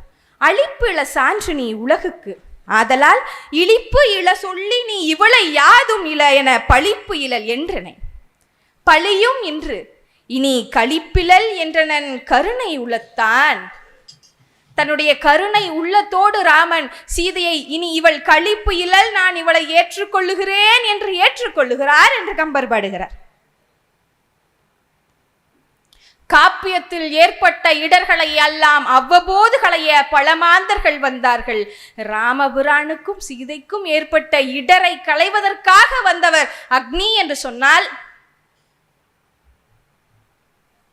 அழிப்பு இள சான்று நீ உலகுக்கு, ஆதலால் இழிப்பு இள சொல்லி நீ இவளை யாதும் இல என பழிப்பு இழல் என்றனை. பழியும் இன்று இனி களிப்பிழல் என்றனன் கருணை உள்ளத்தான். தன்னுடைய கருணை உள்ளத்தோடு ராமன் சீதையை இனி இவள் களிப்பு இழல், நான் இவளை ஏற்றுக்கொள்ளுகிறேன் என்று ஏற்றுக்கொள்ளுகிறார் என்று கம்பர் பாடுகிறார். காப்பியத்தில் ஏற்பட்ட இடர்களை எல்லாம் அவ்வப்போது களைய பழமாந்தர்கள் வந்தார்கள். ராமபிரானுக்கும் சீதைக்கும் ஏற்பட்ட இடரை களைவதற்காக வந்தவர் அக்னி என்று சொன்னால்,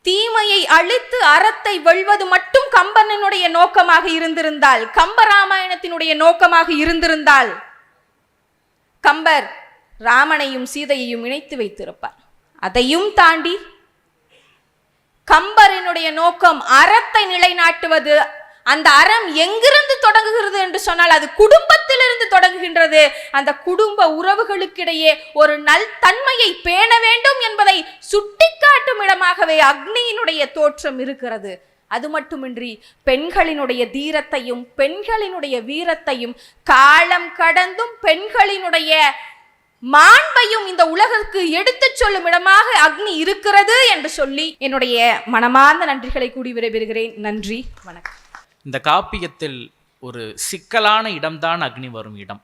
தீமையை அழித்து அறத்தை வெல்வது மட்டும் கம்பனினுடைய நோக்கமாக இருந்திருந்தால், கம்பராமாயணத்தினுடைய நோக்கமாக இருந்திருந்தால், கம்பர் ராமனையும் சீதையையும் இணைத்து வைத்திருப்பார். அதையும் தாண்டி கம்பரினுடைய நோக்கம் அறத்தை நிலைநாட்டுவது. அந்த அறம் எங்கிருந்து தொடங்குகிறது என்று சொன்னால் அது குடும்பத்திலிருந்து தொடங்குகின்றது. அந்த குடும்ப உறவுகளுக்கிடையே ஒரு நல் தன்மையை பேண வேண்டும் என்பதை சுட்டிக்காட்டும் இடமாகவே அக்னியினுடைய தோற்றம் இருக்கிறது. அது மட்டுமின்றி பெண்களினுடைய தீரத்தையும் பெண்களினுடைய வீரத்தையும் காலம் கடந்தும் பெண்களினுடைய மாண்பையும் இந்த உலகிற்கு எடுத்துச் சொல்லும் இடமாக அக்னி இருக்கிறது என்று சொல்லி என்னுடைய மனமார்ந்த நன்றிகளை கூடி விரைபெறுகிறேன். நன்றி, வணக்கம். இந்த காப்பியத்தில் ஒரு சிக்கலான இடம்தான் அக்னி வரும் இடம்.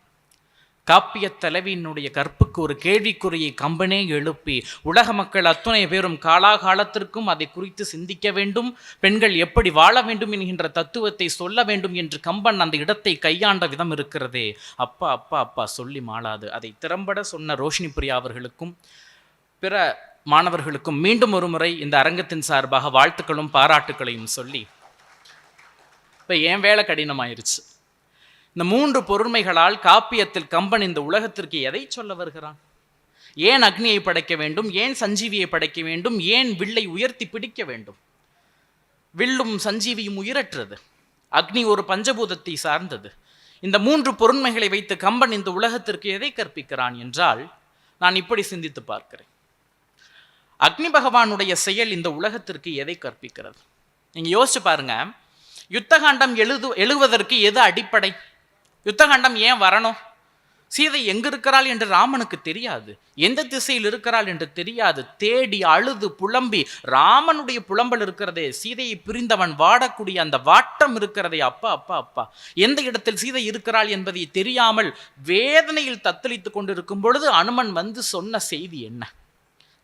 காப்பிய தலைவியினுடைய கற்புக்கு ஒரு கேள்விக்குறியை கம்பனே எழுப்பி உலக மக்கள் அத்துணை பேரும் காலாகாலத்திற்கும் அதை குறித்து சிந்திக்க வேண்டும், பெண்கள் எப்படி வாழ வேண்டும் என்கின்ற தத்துவத்தை சொல்ல வேண்டும் என்று கம்பன் அந்த இடத்தை கையாண்ட விதம் இருக்கிறதே, அப்பா அப்பா அப்பா சொல்லி மாளாது. அதை திறம்பட சொன்ன ரோஷினி பிரியா அவர்களுக்கும் பிற மாணவர்களுக்கும் மீண்டும் ஒரு முறை இந்த அரங்கத்தின் சார்பாக வாழ்த்துக்களும் பாராட்டுக்களையும் சொல்லி, இப்போ என் வேலை கடினமாயிருச்சு. இந்த 3 பொருண்மைகளால் காப்பியத்தில் கம்பன் இந்த உலகத்திற்கு எதை சொல்ல வருகிறான்? ஏன் அக்னியை படைக்க வேண்டும்? ஏன் சஞ்சீவியை படைக்க வேண்டும்? ஏன் வில்லை உயர்த்தி பிடிக்க வேண்டும்? வில்லும் சஞ்சீவியும் உயிரற்றது, அக்னி ஒரு பஞ்சபூதத்தை சார்ந்தது. இந்த 3 பொருண்மைகளை வைத்து கம்பன் இந்த உலகத்திற்கு எதை கற்பிக்கிறான் என்றால், நான் இப்படி சிந்தித்து பார்க்கிறேன். அக்னி பகவானுடைய செயல் இந்த உலகத்திற்கு எதை கற்பிக்கிறது? நீங்க யோசிச்சு பாருங்க. யுத்தகாண்டம் எழுவதற்கு எது அடிப்படை? யுத்தகாண்டம் ஏன் வரணும்? சீதை எங்க இருக்கிறாள் என்று ராமனுக்கு தெரியாது, எந்த திசையில் இருக்கிறாள் என்று தெரியாது. தேடி அழுது புலம்பி, ராமனுடைய புலம்பல் இருக்கிறதே, சீதையை பிரிந்தவன் வாடக்கூடிய அந்த வாட்டம் இருக்கிறதே, அப்பா அப்பா அப்பா, எந்த இடத்தில் சீதை இருக்கிறாள் என்பதை தெரியாமல் வேதனையில் தத்தளித்துக் கொண்டிருக்கும் பொழுது அனுமன் வந்து சொன்ன செய்தி என்ன?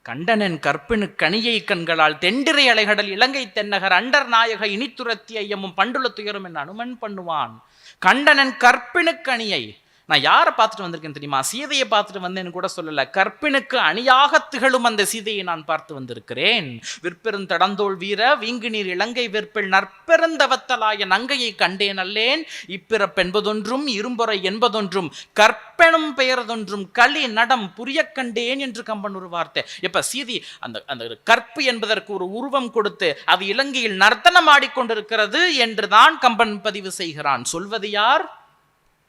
கண்டனன் கற்பினு கனியை கண்களால் தெண்டிரை அலைகடல் இலங்கை தென்னகர் அண்டர் நாயக இனித்துரத்தி ஐயமும் பண்டுல துயரும் என்று அனுமன் பண்ணுவான். கண்டனன் கற்பினு கனியை, நான் யாரை பார்த்துட்டு வந்திருக்கேன் தெரியுமா? சீதையை பார்த்துட்டு வந்தேன்னு கூட சொல்லல, கற்பினுக்கு அணியாக திகழும் அந்த சீதையை நான் பார்த்து வந்திருக்கிறேன். விற்பெருந்தடந்தோள் வீர வீங்கு நீர் இலங்கை வெற்பெல் நற்பெருந்தவத்தலாய நங்கையை கண்டேன் அல்லேன். இப்பிறப்பென்பதொன்றும் இரும்பொறை என்பதொன்றும் கற்பெனும் பெயரதொன்றும் களி நடம் புரிய கண்டேன் என்று கம்பன் ஒரு வார்த்தை. எப்ப சீதை அந்த கற்பு என்பதற்கு ஒரு உருவம் கொடுத்து அது இலங்கையில் நர்த்தனம் ஆடிக்கொண்டிருக்கிறது என்றுதான் கம்பன் பதிவு செய்கிறான். சொல்வது யார்?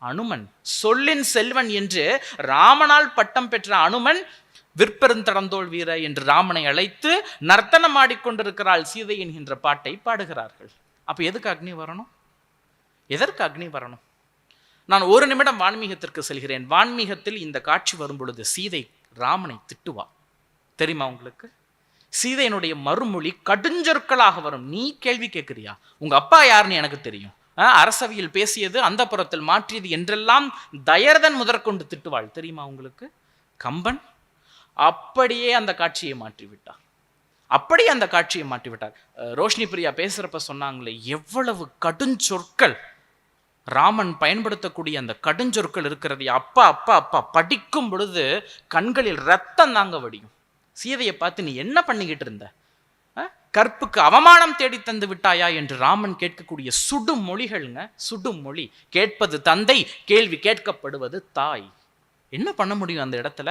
அனுமன். சொல்லின் செல்வன் என்று ராமனால் பட்டம் பெற்ற அனுமன் விற்பெருந்தடந்தோள் வீர என்று ராமனை அழைத்து நர்த்தனம் ஆடிக்கொண்டிருக்கிறாள் சீதை என்கின்ற பாட்டை பாடுகிறார்கள். அப்ப எதுக்கு அக்னி வரணும்? எதற்கு அக்னி வரணும்? நான் ஒரு நிமிடம் வான்மீகத்திற்கு செல்கிறேன். வான்மீகத்தில் இந்த காட்சி வரும் பொழுது சீதை ராமனை திட்டுவா. தெரியுமா உங்களுக்கு? சீதையினுடைய மறுமொழி கடுஞ்சொற்களாக வரும். நீ கேள்வி கேட்கிறியா? உங்க அப்பா யாருன்னு எனக்கு தெரியும், அரசவையில் பேசியது அந்த புறத்தில் மாற்றியது என்றெல்லாம் தயரதன் முதற்கொண்டு திட்டுவாள். தெரியுமா உங்களுக்கு? கம்பன் அப்படியே அந்த காட்சியை மாற்றிவிட்டார். அப்படியே அந்த காட்சியை மாற்றிவிட்டார். ரோஷினி பிரியா பேசுறப்ப சொன்னாங்களே, எவ்வளவு கடுஞ்சொற்கள் ராமன் பயன்படுத்தக்கூடிய அந்த கடுஞ்சொற்கள் இருக்கிறது. அப்பா அப்பா அப்பா படிக்கும் பொழுது கண்களில் ரத்தம் தாங்க வடியும். சீதையை பார்த்து நீ என்ன பண்ணிக்கிட்டு இருந்த? கற்புக்கு அவமானம் தேடி தந்து விட்டாயா என்று ராமன் கேட்கக்கூடிய சுடும் மொழிகள்ங்க. சுடும் மொழி. கேட்பது தந்தை, கேள்வி கேட்கப்படுவது தாய். என்ன பண்ண முடியும் அந்த இடத்துல?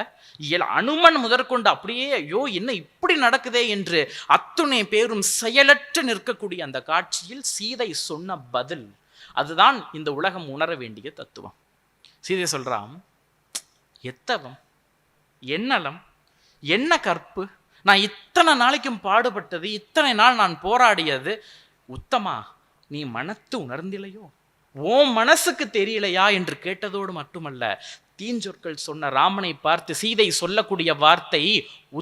அனுமன் முதற்கொண்டு அப்படியே ஐயோ என்ன இப்படி நடக்குதே என்று அத்துணை பேரும் செயலற்று நிற்கக்கூடிய அந்த காட்சியில் சீதை சொன்ன பதில், அதுதான் இந்த உலகம் உணர வேண்டிய தத்துவம். சீதை சொல்றான், எத்தவம், என்னலம், என்ன கற்பு, நான் இத்தனை நாளைக்கும் பாடுபட்டது, இத்தனை நாள் நான் போராடியது, உத்தமா நீ மனத்து உணர்ந்திலையோ, ஓ மனசுக்கு தெரியலையா என்று கேட்டதோடு மட்டுமல்ல, தீஞ்சொற்கள் சொன்ன ராமனை பார்த்து சீதை சொல்லக்கூடிய வார்த்தை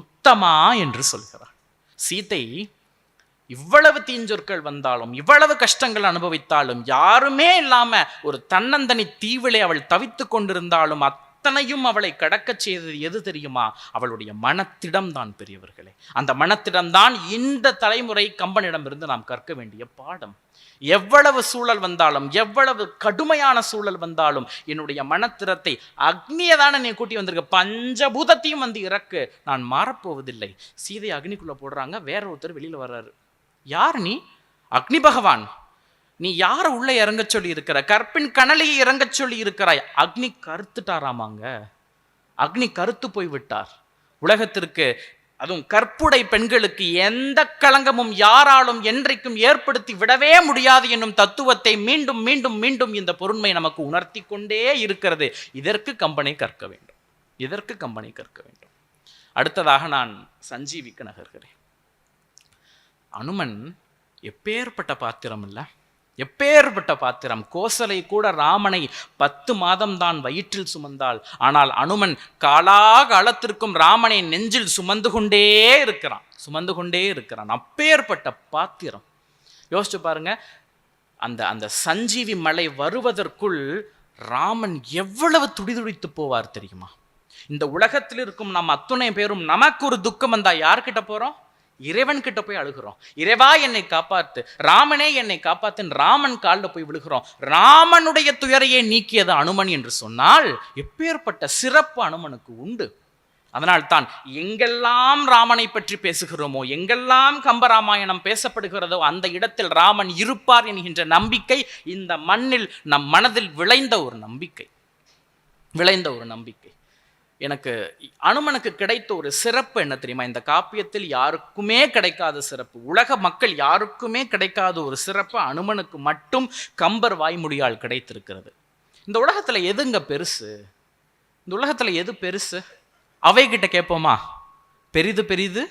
உத்தமா என்று சொல்கிறார். சீதை இவ்வளவு தீஞ்சொற்கள் வந்தாலும், இவ்வளவு கஷ்டங்கள் அனுபவித்தாலும், யாருமே இல்லாம ஒரு தன்னந்தனி தீவிலே அவள் தவித்து கொண்டிருந்தாலும் அத்தனையும் அவளை கடக்கச் செய்தது எது தெரியுமா? அவளுடைய மனத்திடம் தான் பெரியவர்களே. அந்த மனத்திடம் தான் இந்த தலைமுறை கம்பனிடமிருந்து நாம் கற்க வேண்டிய பாடம். எவ்வளவு சூழல் வந்தாலும், எவ்வளவு கடுமையான சூழல் வந்தாலும், என்னுடைய மனத்திறத்தை, அக்னியதான நீ கூட்டி வந்திருக்க, பஞ்சபூதத்தையும் வந்து இறக்கு, நான் மாறப்போவதில்லை. சீதை அக்னிக்குள்ள போடுறாங்க. வேற ஒருத்தர் வெளியில வர்றாரு. யார் நீ? அக்னி பகவான். நீ யார உள்ள இறங்க சொல்லி இருக்கிற? கற்பின் கனலையை இறங்க சொல்லி இருக்கிறாய். அக்னி கருத்துட்டாராமாங்க. அக்னி கருத்து போய் விட்டார். உலகத்திற்கு, அதுவும் கற்புடை பெண்களுக்கு எந்த களங்கமும் யாராலும் என்றைக்கும் ஏற்படுத்தி விடவே முடியாது என்னும் தத்துவத்தை மீண்டும் மீண்டும் மீண்டும் இந்த பொருண்மை நமக்கு உணர்த்தி கொண்டே இருக்கிறது. இதற்கு கம்பனை கற்க வேண்டும். இதற்கு கம்பனை கற்க வேண்டும். அடுத்ததாக நான் சஞ்சீவிக்கு நகர்கிறேன். அனுமன் எப்பேற்பட்ட பாத்திரம் இல்ல, எப்பேற்பட்ட பாத்திரம். கோசலை கூட ராமனை 10 மாதம் தான் வயிற்றில் சுமந்தாள். ஆனால் அனுமன் காலாகாலத்திற்கும் ராமனை நெஞ்சில் சுமந்து கொண்டே இருக்கிறான். அப்பேற்பட்ட பாத்திரம். யோசிச்சு பாருங்க, அந்த சஞ்சீவி மலை வருவதற்குள் ராமன் எவ்வளவு துடிதுடித்து போவார் தெரியுமா? இந்த உலகத்தில் இருக்கும் நாம் அத்துணை பேரும் நமக்கு ஒரு துக்கம் வந்தா யார்கிட்ட போறோம்? இறைவன் கிட்ட போய் அழுகிறோம். இறைவா என்னை காப்பாத்து, ராமனே என்னை காப்பாத்துன்னு ராமன் காலில் போய் விழுகிறோம். ராமனுடைய துயரையே நீக்கியது அனுமன் என்று சொன்னால் எப்பேற்பட்ட சிறப்பு அனுமனுக்கு உண்டு. அதனால் தான் எங்கெல்லாம் ராமனை பற்றி பேசுகிறோமோ, எங்கெல்லாம் கம்பராமாயணம் பேசப்படுகிறதோ, அந்த இடத்தில் ராமன் இருப்பார் என்கின்ற நம்பிக்கை இந்த மண்ணில் நம் மனதில் விளைந்த ஒரு நம்பிக்கை. எனக்கு அனுமனுக்கு கிடைத்த ஒரு சிறப்பு என்ன தெரியுமா? இந்த காப்பியத்தில் யாருக்குமே கிடைக்காத சிறப்பு, உலக மக்கள் யாருக்குமே கிடைக்காத ஒரு சிறப்பு அனுமனுக்கு மட்டும் கம்பர் வாய்மொழியால் கிடைத்திருக்கிறது. இந்த உலகத்துல எதுங்க பெருசு? இந்த உலகத்துல எது பெருசு? அவைகிட்ட கேட்போமா? பெரிது பெரிது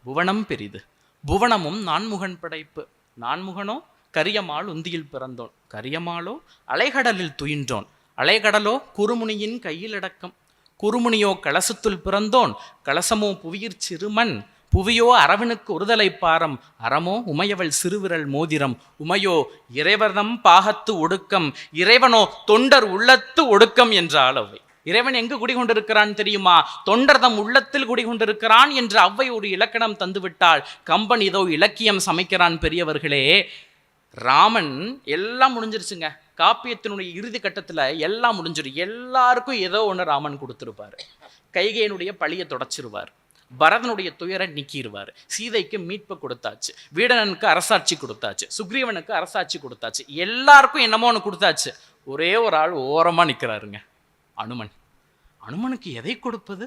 புவனம் பெரிது, புவனமும் நான்முகன் படைப்பு. நான்முகனோ கரியமாள் உந்தியில் பிறந்தோன், கரியமாளோ அலைகடலில் துயின்றோன், அலைகடலோ குறுமுனியின் கையில் அடக்கம், குறுமுனியோ கலசத்துள் பிறந்தோன், கலசமோ புவியிற் சிறுமன், புவியோ அரவனுக்கு ஒருதலை பாரம், அறமோ உமையவள் சிறுவிரல் மோதிரம், உமையோ இறைவர்தம் பாகத்து ஒடுக்கம், இறைவனோ தொண்டர் உள்ளத்து ஒடுக்கம் என்ற அளவை. இறைவன் எங்கு குடிகொண்டிருக்கிறான் தெரியுமா? தொண்டர்தம் உள்ளத்தில் குடிகொண்டிருக்கிறான் என்று அவ்வை ஒரு இலக்கணம் தந்துவிட்டால் கம்பன் இதோ இலக்கியம் சமைக்கிறான். பெரியவர்களே, ராமன் எல்லாம் முடிஞ்சிருச்சுங்க. காப்பியத்தினுடைய இறுதி கட்டத்தில் எல்லாம் முடிஞ்சிடும். எல்லாருக்கும் ஏதோ ஒன்று ராமன் கொடுத்துருப்பார். கைகையினுடைய பழியை தொடச்சிருவார், பரதனுடைய துயரை நீக்கிடுவார், சீதைக்கு மீட்பை கொடுத்தாச்சு, வீடனனுக்கு அரசாட்சி கொடுத்தாச்சு, சுக்ரீவனுக்கு அரசாட்சி கொடுத்தாச்சு, எல்லாருக்கும் என்னமோ ஒன்று கொடுத்தாச்சு. ஒரே ஒரு ஆள் ஓரமாக நிற்கிறாருங்க, அனுமன். அனுமனுக்கு எதை கொடுப்பது?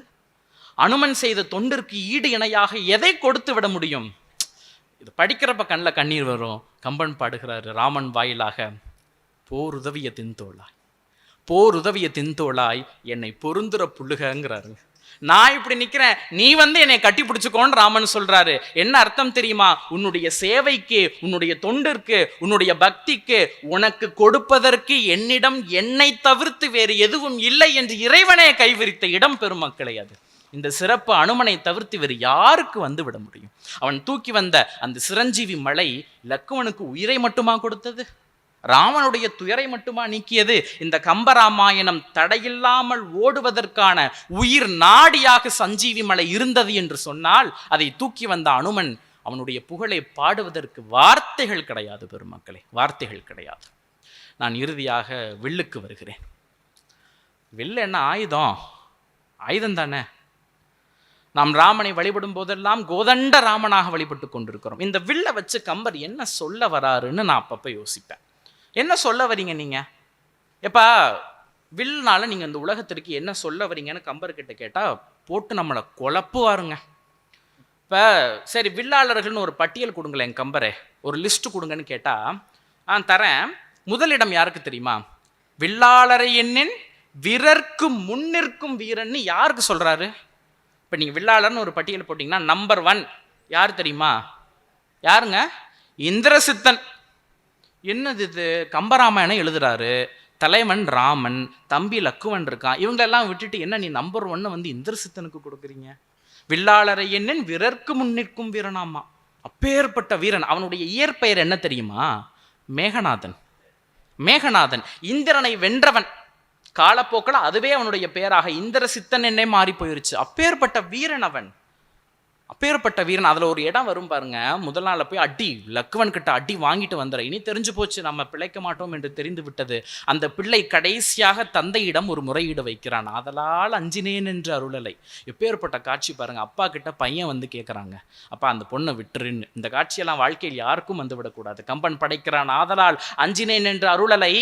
அனுமன் செய்த தொண்டிற்கு ஈடு இணையாக எதை கொடுத்து விட முடியும்? இது படிக்கிறப்ப கண்ணில் கண்ணீர் வரும். கம்பன் பாடுகிறாரு ராமன் வாயிலாக, போருதவிய தின்தோளாய், போருதவிய தின்தோளாய் என்னை பொருந்துற புள்ளுகங்கிறாருங்க. நான் இப்படி நிக்கிறேன், நீ வந்து என்னை கட்டி பிடிச்சுக்கோன்னு ராமன் சொல்றாரு. என்ன அர்த்தம் தெரியுமா? உன்னுடைய சேவைக்கு, உன்னுடைய தொண்டிற்கு, உன்னுடைய பக்திக்கு, உனக்கு கொடுப்பதற்கு என்னிடம் என்னை தவிர்த்து வேறு எதுவும் இல்லை என்று இறைவனே கைவிரித்த இடம் பெருமக்களே. அது இந்த சிறப்பு அனுமனை தவிர்த்து வேறு யாருக்கு வந்து விட முடியும்? அவன் தூக்கி வந்த அந்த சிரஞ்சீவி மலை லக்குவனுக்கு உயிரை மட்டுமா கொடுத்தது? ராமனுடைய துயரை மட்டுமா நீக்கியது? இந்த கம்பராமாயணம் தடையில்லாமல் ஓடுவதற்கான உயிர் நாடியாக சஞ்சீவி மலை இருந்தது என்று சொன்னால், அதை தூக்கி வந்த அனுமன் அவனுடைய புகழை பாடுவதற்கு வார்த்தைகள் கிடையாது பெருமக்களே, வார்த்தைகள் கிடையாது. நான் இறுதியாக வில்லுக்கு வருகிறேன். வில்லு என்ன ஆயுதம்? ஆயுதம் தானே. நாம் ராமனை வழிபடும் போதெல்லாம் கோதண்ட ராமனாக வழிபட்டு கொண்டிருக்கிறோம். இந்த வில்லை வச்சு கம்பர் என்ன சொல்ல வராருன்னு நான் அப்பப்போ யோசிப்பேன். என்ன சொல்ல வரீங்க நீங்க? எப்பா வில்னால நீங்க இந்த உலகத்திற்கு என்ன சொல்ல வரீங்கன்னு கம்பர்கிட்ட கேட்டா போட்டு நம்மளை குழப்புவாருங்க. இப்போ சரி, வில்லாளர்கள்னு ஒரு பட்டியல் கொடுங்களேன் கம்பரே, ஒரு லிஸ்ட் கொடுங்கன்னு கேட்டா தரேன். முதலிடம் யாருக்கு தெரியுமா? வில்லாளரை எண்ணின் வீரர்க்கு முன்னிற்கும் வீரன்னு யாருக்கு சொல்றாரு? இப்போ நீங்கள் வில்லாளர்னு ஒரு பட்டியல் போட்டிங்கன்னா நம்பர் 1 யார் தெரியுமா? யாருங்க? இந்திரசித்தன். என்னது இது? கம்பராமாயணம் எழுதுறாரு, தலைவன் ராமன், தம்பி லக்குவன் இருக்கான், இவங்களெல்லாம் விட்டுட்டு என்ன நீ நம்பர் 1 வந்து இந்திரசித்தனுக்கு கொடுக்குறீங்க? வில்லாளரை என்னன் வீரர்க்கு முன்னிற்கும் வீரனாமா. அப்பேற்பட்ட வீரன். அவனுடைய இயற்பெயர் என்ன தெரியுமா? மேகநாதன். மேகநாதன் இந்திரனை வென்றவன். காலப்போக்கில் அதுவே அவனுடைய பெயராக இந்திரசித்தன் என்னே மாறி போயிருச்சு. அப்பேற்பட்ட வீரன் அவன், அப்பேற்பட்ட வீரன். அதில் ஒரு இடம் வரும் பாருங்க, முதல் நாளில் போய் அடி லக்குவன் கிட்ட அடி வாங்கிட்டு வந்துற. இனி தெரிஞ்சு போச்சு, நம்ம பிழைக்க மாட்டோம் என்று தெரிந்து விட்டது. அந்த பிள்ளை கடைசியாக தந்தையிடம் ஒரு முறையீடு வைக்கிறான், அதலால் அஞ்சினேன் என்று அருளலை. எப்பேற்பட்ட காட்சி பாருங்க. அப்பா கிட்ட பையன் வந்து கேட்குறாங்க, அப்பா அந்த பொண்ணை விட்டுருன்னு. இந்த காட்சியெல்லாம் வாழ்க்கையில் யாருக்கும் வந்து விடக்கூடாது. கம்பன் படைக்கிறான், ஆதலால் அஞ்சினேன் என்று அருளலை.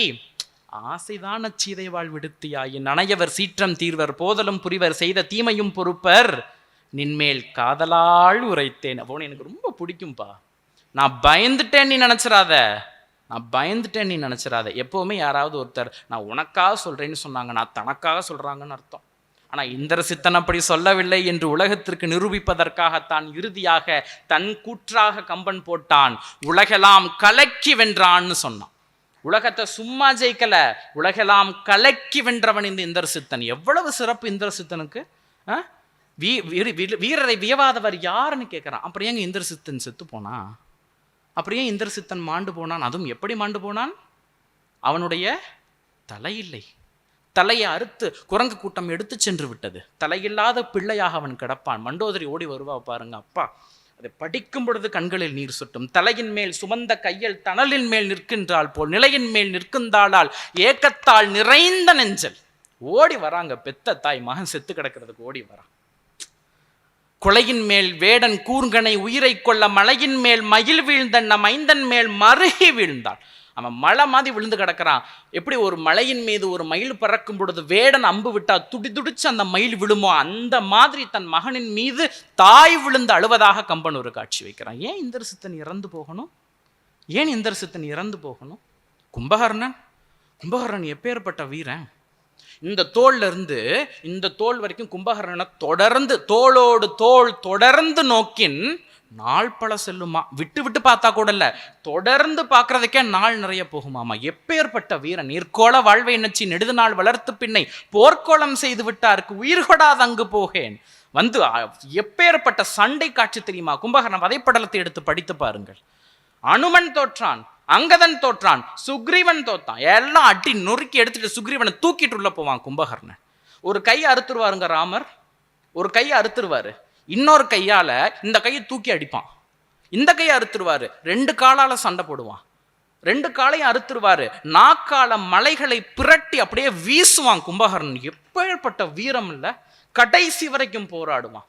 ஆசைதான சீதை வாழ் விடுத்தியாயின் நனையவர் சீற்றம் தீர்வர் போதலும் புரிவர் செய்த தீமையும் பொறுப்பர் நின்மேல் காதலால் உரைத்தேன். அப்போ எனக்கு ரொம்ப பிடிக்கும்பா. நான் பயந்துட்டேன் நீ நினைச்சிடாத, நான் பயந்துட்டேன் நீ நினைச்சிடாத. எப்பவுமே யாராவது ஒருத்தர் நான் உனக்காக சொல்றேன்னு சொன்னாங்க, நான் தனக்காக சொல்றாங்கன்னு அர்த்தம். ஆனால் இந்திரசித்தன் அப்படி சொல்லவில்லை என்று உலகத்திற்கு நிரூபிப்பதற்காகத்தான் இறுதியாக தன் கூற்றாக கம்பன் போட்டான், உலகெல்லாம் கலக்கி வென்றான்னு சொன்னான். உலகத்தை சும்மா ஜெயிக்கல, உலகெல்லாம் கலக்கி வென்றவன் இந்த இந்திரசித்தன். எவ்வளவு சிறப்பு இந்திரசித்தனுக்கு! வீரரை வியவாதவர் யாருன்னு கேட்குறான். அப்புறம் ஏங்க இந்திரசித்தன் செத்து போனா? அப்படியே இந்திரசித்தன் மாண்டு போனான். அதுவும் எப்படி மாண்டு போனான்? அவனுடைய தலை இல்லை. தலையை அறுத்து குரங்கு கூட்டம் எடுத்து சென்று விட்டது. தலையில்லாத பிள்ளையாக அவன் கிடப்பான். மண்டோதரி ஓடி வருவா பாருங்க. அப்பா அதை படிக்கும் பொழுது கண்களில் நீர் சுட்டும். தலையின் மேல் சுமந்த கையில் தணலின் மேல் நிற்கின்றாள் போல் நிலையின் மேல் நிற்கின்றாளால் ஏக்கத்தால் நிறைந்த நெஞ்சல். ஓடி வராங்க, பெத்த தாய் மகன் செத்து கிடக்கிறதுக்கு ஓடி வரான். கொலையின் மேல் வேடன் கூர்கனை உயிரை கொள்ள மலையின் மேல் மயில் வீழ்ந்தன் நம் ஐந்தன் மேல் மருகி வீழ்ந்தாள். அவன் மலை மாதிரி விழுந்து கிடக்கிறான். எப்படி ஒரு மலையின் மீது ஒரு மயில் பறக்கும் பொழுது வேடன் அம்பு விட்டா துடி துடிச்சு அந்த மயில் விழுமோ, அந்த மாதிரி தன் மகனின் மீது தாய் விழுந்து அழுவதாக கம்பன் ஒரு காட்சி வைக்கிறான். ஏன் இந்திரசித்தன் இறந்து போகணும்? ஏன் இந்திரசித்தன் இறந்து போகணும்? கும்பகர்ணன், கும்பகர்ணன் எப்பேற்பட்ட வீரன்! இந்த தோல்ல இருந்து இந்த தோல் வரைக்கும் கும்பகர்ணனை தொடர்ந்து தோளோடு தோல் தொடர்ந்து நோக்கின் நாள் பல செல்லுமா. விட்டு விட்டு பார்த்தா கூட இல்ல, தொடர்ந்து பார்க்கறதுக்கே நாள் நிறைய போகுமாமா. எப்பேற்பட்ட வீரன்! நீர்கோள வாழ்வை நச்சி நெடுது நாள் வளர்த்து பின்னை போர்க்கோளம் செய்து விட்டாருக்கு உயிர் கொடாது அங்கு போகேன். வந்து எப்பேற்பட்ட சண்டை காட்சி தெரியுமா? கும்பகர்ணன் வதைப்படலத்தை எடுத்து படித்து பாருங்கள். அனுமன் தோற்றான், அங்கதன் தோற்றான், சுக்ரீவன் தோற்றான். எல்லாம் அடி நொறுக்கி எடுத்துட்டு சுக்ரீவனை தூக்கிட்டு உள்ள போவான் கும்பகர்ணன். ஒரு கையை அறுத்துருவாருங்க ராமர், ஒரு கையை அறுத்துருவாரு. இன்னொரு கையால இந்த கையை தூக்கி அடிப்பான். இந்த கையை அறுத்துருவாரு. 2 காலால சண்டை போடுவான். 2 காலையும் அறுத்துருவாரு. நாக்கால மலைகளை பிரட்டி அப்படியே வீசுவான் கும்பகர்ணன். எப்பேற்பட்ட வீரம் இல்ல! கடைசி வரைக்கும் போராடுவான்.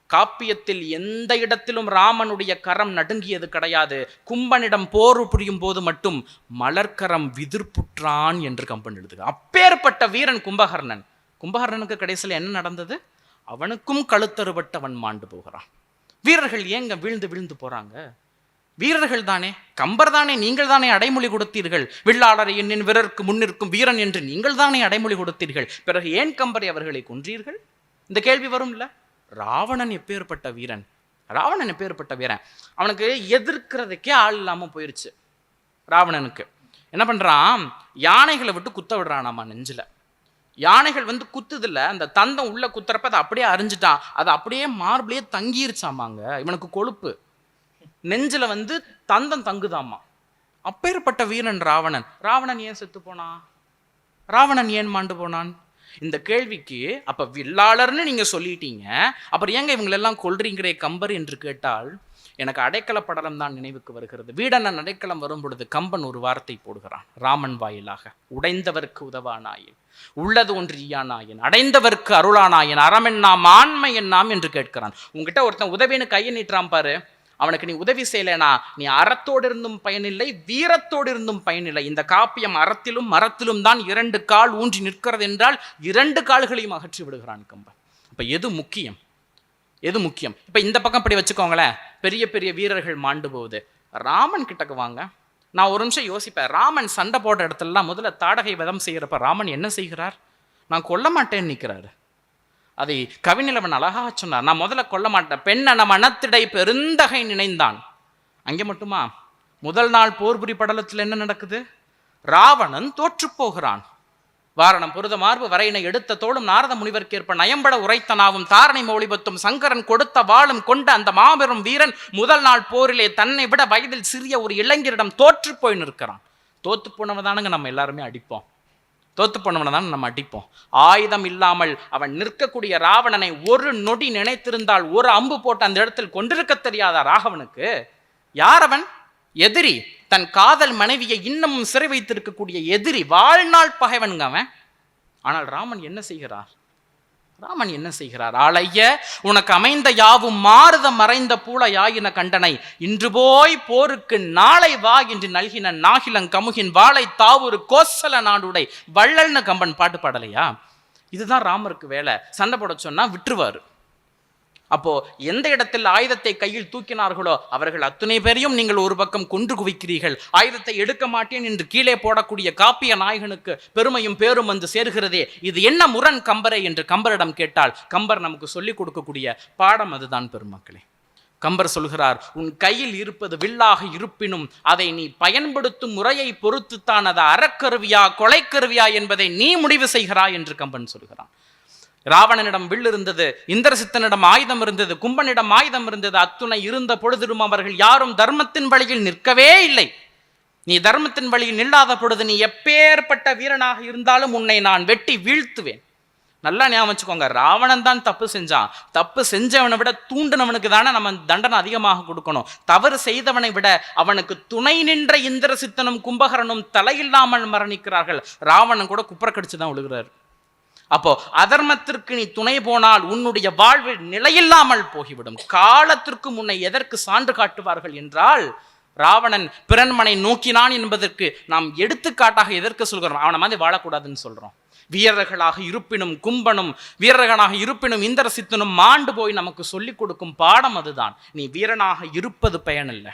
காப்பியத்தில் எந்த இடத்திலும் ராமனுடைய கரம் நடுங்கியது கிடையாது. கும்பனிடம் போர் புரியும் போது மட்டும் மலர்கரம் விதிர்ப்புற்றான் என்று கம்பன் எழுதுக. அப்பேற்பட்ட வீரன் கும்பகர்ணன். கும்பகர்ணனுக்கு கடைசியில் என்ன நடந்தது? அவனுக்கும் கழுத்தறுபட்டவன் மாண்டு போகிறான். வீரர்கள் ஏங்க வீழ்ந்து வீழ்ந்து போறாங்க? வீரர்கள் தானே, கம்பர் தானே, நீங்கள் தானே அடைமொழி கொடுத்தீர்கள். வில்லாளரை எண்ணின் வீரருக்கு முன்னிற்கும் வீரன் என்று நீங்கள் தானே அடைமொழி கொடுத்தீர்கள். பிறகு ஏன் கம்பரை அவர்களை கொன்றீர்கள்? இந்த கேள்வி வரும்ல. ராவணன் எப்பேற்பட்ட வீரன், ராவணன் எப்பேற்பட்ட வீரன். அவனுக்கு எதிர்க்கிறதுக்கே ஆள் இல்லாம போயிருச்சு. ராவணனுக்கு என்ன பண்றான், யானைகளை விட்டு குத்த விடுறானாமா நெஞ்சில. யானைகள் வந்து குத்துதில்ல, அந்த தந்தம் உள்ள குத்துறப்ப அதை அப்படியே அறிஞ்சிட்டான், அது அப்படியே மார்பிளையே தங்கிருச்சாமாங்க. இவனுக்கு கொழுப்பு, நெஞ்சில வந்து தந்தம் தங்குதாமா. அப்பேற்பட்ட வீரன் ராவணன். ராவணன் ஏன் செத்து போனான், ராவணன் ஏன் மாண்டு போனான்? இந்த கேள்விக்கு அப்ப வில்லாளர்னு நீங்க சொல்லிட்டீங்க, அப்புறம் ஏங்க இவங்களெல்லாம் கொல்றீங்களே கம்பர் என்று கேட்டால் எனக்கு அடைக்கல படலம் தான் நினைவுக்கு வருகிறது. வீடனன் அடைக்கலம் வரும் பொழுது கம்பன் ஒரு வார்த்தை போடுகிறான் ராமன் வாயிலாக. உடைந்தவர்க்கு உதவானாயின், உள்ளது ஒன்றியானாயின், அடைந்தவர்க்கு அருளானாயின், அறமென்னாம் ஆண்மை என்னாம் என்று கேட்கிறான். உங்ககிட்ட ஒருத்தன் உதவின்னு கையை நீட்டுறான் பாரு, அவனுக்கு நீ உதவி செய்யலைனா நீ அறத்தோடு இருந்தும் பயனில்லை, வீரத்தோடு இருந்தும் பயனில்லை. இந்த காப்பியம் அறத்திலும் மரத்திலும் தான் 2 கால் ஊன்றி நிற்கிறது என்றால் 2 கால்களையும் அகற்றி விடுகிறான் கம்பன். அப்ப எது முக்கியம், எது முக்கியம்? இப்ப இந்த பக்கம் இப்படி வச்சுக்கோங்களேன், பெரிய பெரிய வீரர்கள் மாண்டு போகுது. ராமன் கிட்டக்கு வாங்க, நான் ஒரு நிமிஷம் யோசிப்பேன். ராமன் சண்டை போடுற இடத்துலலாம் முதல்ல தாடகை வதம் செய்கிறப்ப ராமன் என்ன செய்கிறார்? நான் கொல்ல மாட்டேன்னு நிற்கிறாரு. அதை கவிநிலவன் அழகாக சொன்னார். நான் முதல்ல கொல்ல மாட்டேன், பெண்ணன மனத்திடை பெருந்தகை நினைந்தான். அங்கே மட்டுமா, முதல் நாள் போர்புரி படலத்தில் என்ன நடக்குது? ராவணன் தோற்று போகிறான். வாரணம் புருத மார்பு வரையினை எடுத்த தோளும் நாரத முனிவர்க்கேற்ப நயம்பட உரைத்தனாவும் தாரணை மொழிபத்தும் சங்கரன் கொடுத்த வாளும் கொண்ட அந்த மாபெரும் வீரன் முதல் நாள் போரிலே தன்னை விட வயதில் சிறிய ஒரு இளைஞரிடம் தோற்று போய் நிற்கிறான். தோத்து போனவதானுங்க நம்ம எல்லாருமே அடிப்போம், தோத்து போனவனை தான் நம்ம அடிப்போம். ஆயுதம் இல்லாமல் அவன் நிற்கக்கூடிய ராவணனை ஒரு நொடி நினைத்திருந்தால் ஒரு அம்பு போட்டு அந்த இடத்தில் கொண்டிருக்க தெரியாதா ராகவனுக்கு? யார் அவன்? எதிரி, தன் காதல் மனைவியை இன்னமும் சிறை வைத்திருக்கக்கூடிய எதிரி, வாழ்நாள் பகைவனுங்க அவன். ஆனால் ராமன் என்ன செய்கிறார்? ராமன் என்ன செய்கிறார்? ஆளைய உனக்கு அமைந்த யாவும் மாறுத மறைந்த பூளையாயின கண்டனை, இன்று போய் போருக்கு நாளை வா என்று நல்கின நாகிலங் கமுகின் வாளை தாவூரு கோசல நாடுடை வள்ளல்னு கம்பன் பாட்டு பாடலையா? இதுதான் ராமருக்கு வேலை. சண்டை போட சொன்னா விட்டுருவாரு. அப்போ எந்த இடத்தில் ஆயுதத்தை கையில் தூக்கினார்களோ அவர்கள் அத்தனை பேரையும் நீங்கள் ஒரு பக்கம் கொன்று குவிக்கிறீர்கள். ஆயுதத்தை எடுக்க மாட்டேன் என்று கீழே போடக்கூடிய காப்பிய நாயகனுக்கு பெருமையும் பேரும் வந்து சேர்கிறதே, இது என்ன முரண் கம்பரே என்று கம்பரிடம் கேட்டால் கம்பர் நமக்கு சொல்லிக் கொடுக்கக்கூடிய பாடம் அதுதான் பெருமக்களே. கம்பர் சொல்கிறார், உன் கையில் இருப்பது வில்லாக இருப்பினும் அதை நீ பயன்படுத்தும் முறையை பொறுத்துத்தான் அது அறக்கருவியா கொலைக்கருவியா என்பதை நீ முடிவு செய்கிறாய் என்று கம்பன் சொல்கிறான். ராவணனிடம் வில் இருந்தது, இந்திரசித்தனிடம் ஆயுதம் இருந்தது, கும்பனிடம் ஆயுதம் இருந்தது. அத்துணை இருந்த பொழுதிலும் அவர்கள் யாரும் தர்மத்தின் வழியில் நிற்கவே இல்லை. நீ தர்மத்தின் வழியில் நில்லாத பொழுது நீ எப்பேற்பட்ட வீரனாக இருந்தாலும் உன்னை நான் வெட்டி வீழ்த்துவேன். நல்லா ஞாபகம் வச்சுக்கோங்க, ராவணன் தான் தப்பு செஞ்சான். தப்பு செஞ்சவனை விட தூண்டினவனுக்கு தானே நம்ம தண்டனை அதிகமாக கொடுக்கணும். தவறு செய்தவனை விட அவனுக்கு துணை நின்ற இந்திரசித்தனும் கும்பகரனும் தலையில்லாமல் மரணிக்கிறார்கள். ராவணன் கூட குப்புற கடிச்சு தான் விழுகிறார். அப்போ அதர்மத்திற்கு நீ துணை போனால் உன்னுடைய வாழ்வு நிலையில்லாமல் போகிவிடும். காலத்திற்கு முன்னை எதற்கு சான்று காட்டுவார்கள் என்றால், ராவணன் பிறன்மனை நோக்கினான் என்பதற்கு நாம் எடுத்துக்காட்டாக எதற்கு சொல்கிறோம்? அவனை மாதிரி வாழக்கூடாதுன்னு சொல்றோம். வீரர்களாக இருப்பினும் கும்பனும், வீரர்களாக இருப்பினும் இந்திரசித்தனும் மாண்டு போய் நமக்கு சொல்லிக் கொடுக்கும் பாடம் அதுதான். நீ வீரனாக இருப்பது பயனில்லை.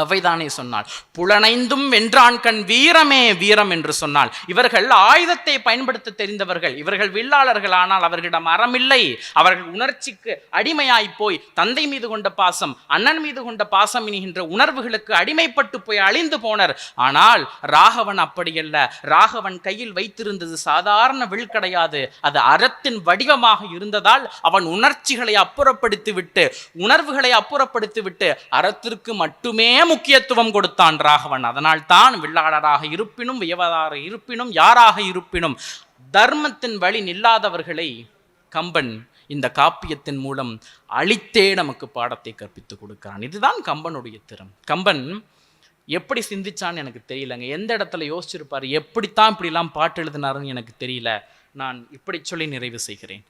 அவைதானே சொன்னாள், புலனைந்தும் வென்றான் கண் வீரமே வீரம் என்று சொன்னால். இவர்கள் ஆயுதத்தை பயன்படுத்த தெரிந்தவர்கள், இவர்கள் வில்லாளர்கள். ஆனால் அவர்களிடம் அறமில்லை. அவர்கள் உணர்ச்சிக்கு அடிமையாய் போய் தந்தை மீது கொண்ட பாசம், அண்ணன் மீது கொண்ட பாசம் என்கின்ற உணர்வுகளுக்கு அடிமைப்பட்டு போய் அழிந்து போனர். ஆனால் ராகவன் அப்படியல்ல. ராகவன் கையில் வைத்திருந்தது சாதாரண வில் கிடையாது, அது அறத்தின் வடிவமாக இருந்ததால் அவன் உணர்ச்சிகளை அப்புறப்படுத்தி விட்டு, உணர்வுகளை அப்புறப்படுத்தி விட்டு அறத்திற்கு மட்டுமே முக்கியத்துவம் கொடுத்தான் ராகவன். அதனால் தான் வில்லாளராக இருப்பினும், வியவதார இருப்பினும், யாராக இருப்பினும் தர்மத்தின் வழி நில்லாதவர்களை கம்பன் இந்த காப்பியத்தின் மூலம் அழித்தே நமக்கு பாடத்தை கற்பித்து கொடுக்கிறான். இதுதான் கம்பனுடைய திறம். கம்பன் எப்படி சிந்திச்சான்னு எனக்கு தெரியலங்க. எந்த இடத்துல யோசிச்சிருப்பாரு, எப்படித்தான் இப்படிலாம் பாட்டு எழுதினாருன்னு எனக்கு தெரியல. நான் இப்படி சொல்லி நிறைவு செய்கிறேன்.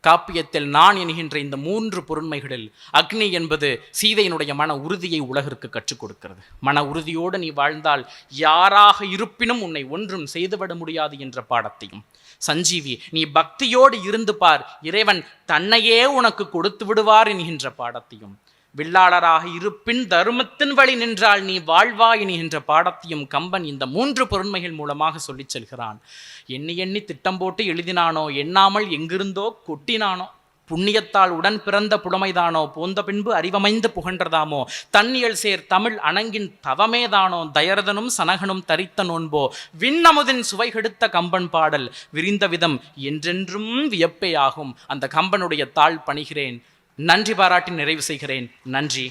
காப்பியத்தில் நான் என்கின்ற இந்த 3 பொருண்மைகளில் அக்னி என்பது சீதையினுடைய மன உறுதியை உலகிற்கு கற்றுக் கொடுக்கிறது. மன உறுதியோடு நீ வாழ்ந்தால் யாராக இருப்பினும் உன்னை ஒன்றும் செய்துவிட முடியாது என்ற பாடத்தையும், சஞ்சீவி நீ பக்தியோடு இருந்து பார், இறைவன் தன்னையே உனக்கு கொடுத்து விடுவார் என்கின்ற பாடத்தையும், வில்லாளராக இருப்பின் தருமத்தின் வழி நின்றால் நீ வாழ்வாய் என்கின்ற பாடத்தையும் கம்பன் இந்த 3 பொருண்மைகள் மூலமாக சொல்லிச் செல்கிறான். எண்ணி எண்ணி திட்டம் போட்டு எழுதினானோ, எண்ணாமல் எங்கிருந்தோ கொட்டினானோ, புண்ணியத்தால் உடன் பிறந்த புலமைதானோ, போந்த பின்பு அறிவமைந்து புகன்றதாமோ, தன்னியல் சேர் தமிழ் அணங்கின் தவமேதானோ, தயரதனும் சனகனும் தரித்த நோன்போ, விண்ணமுதின் சுவை கெடுத்த கம்பன் பாடல் விரிந்த விதம் என்றென்றும் வியப்பே ஆகும். அந்த கம்பனுடைய தாள் பணிகிறேன். நன்றி பாராட்டி நிறைவு செய்கிறேன். நன்றி.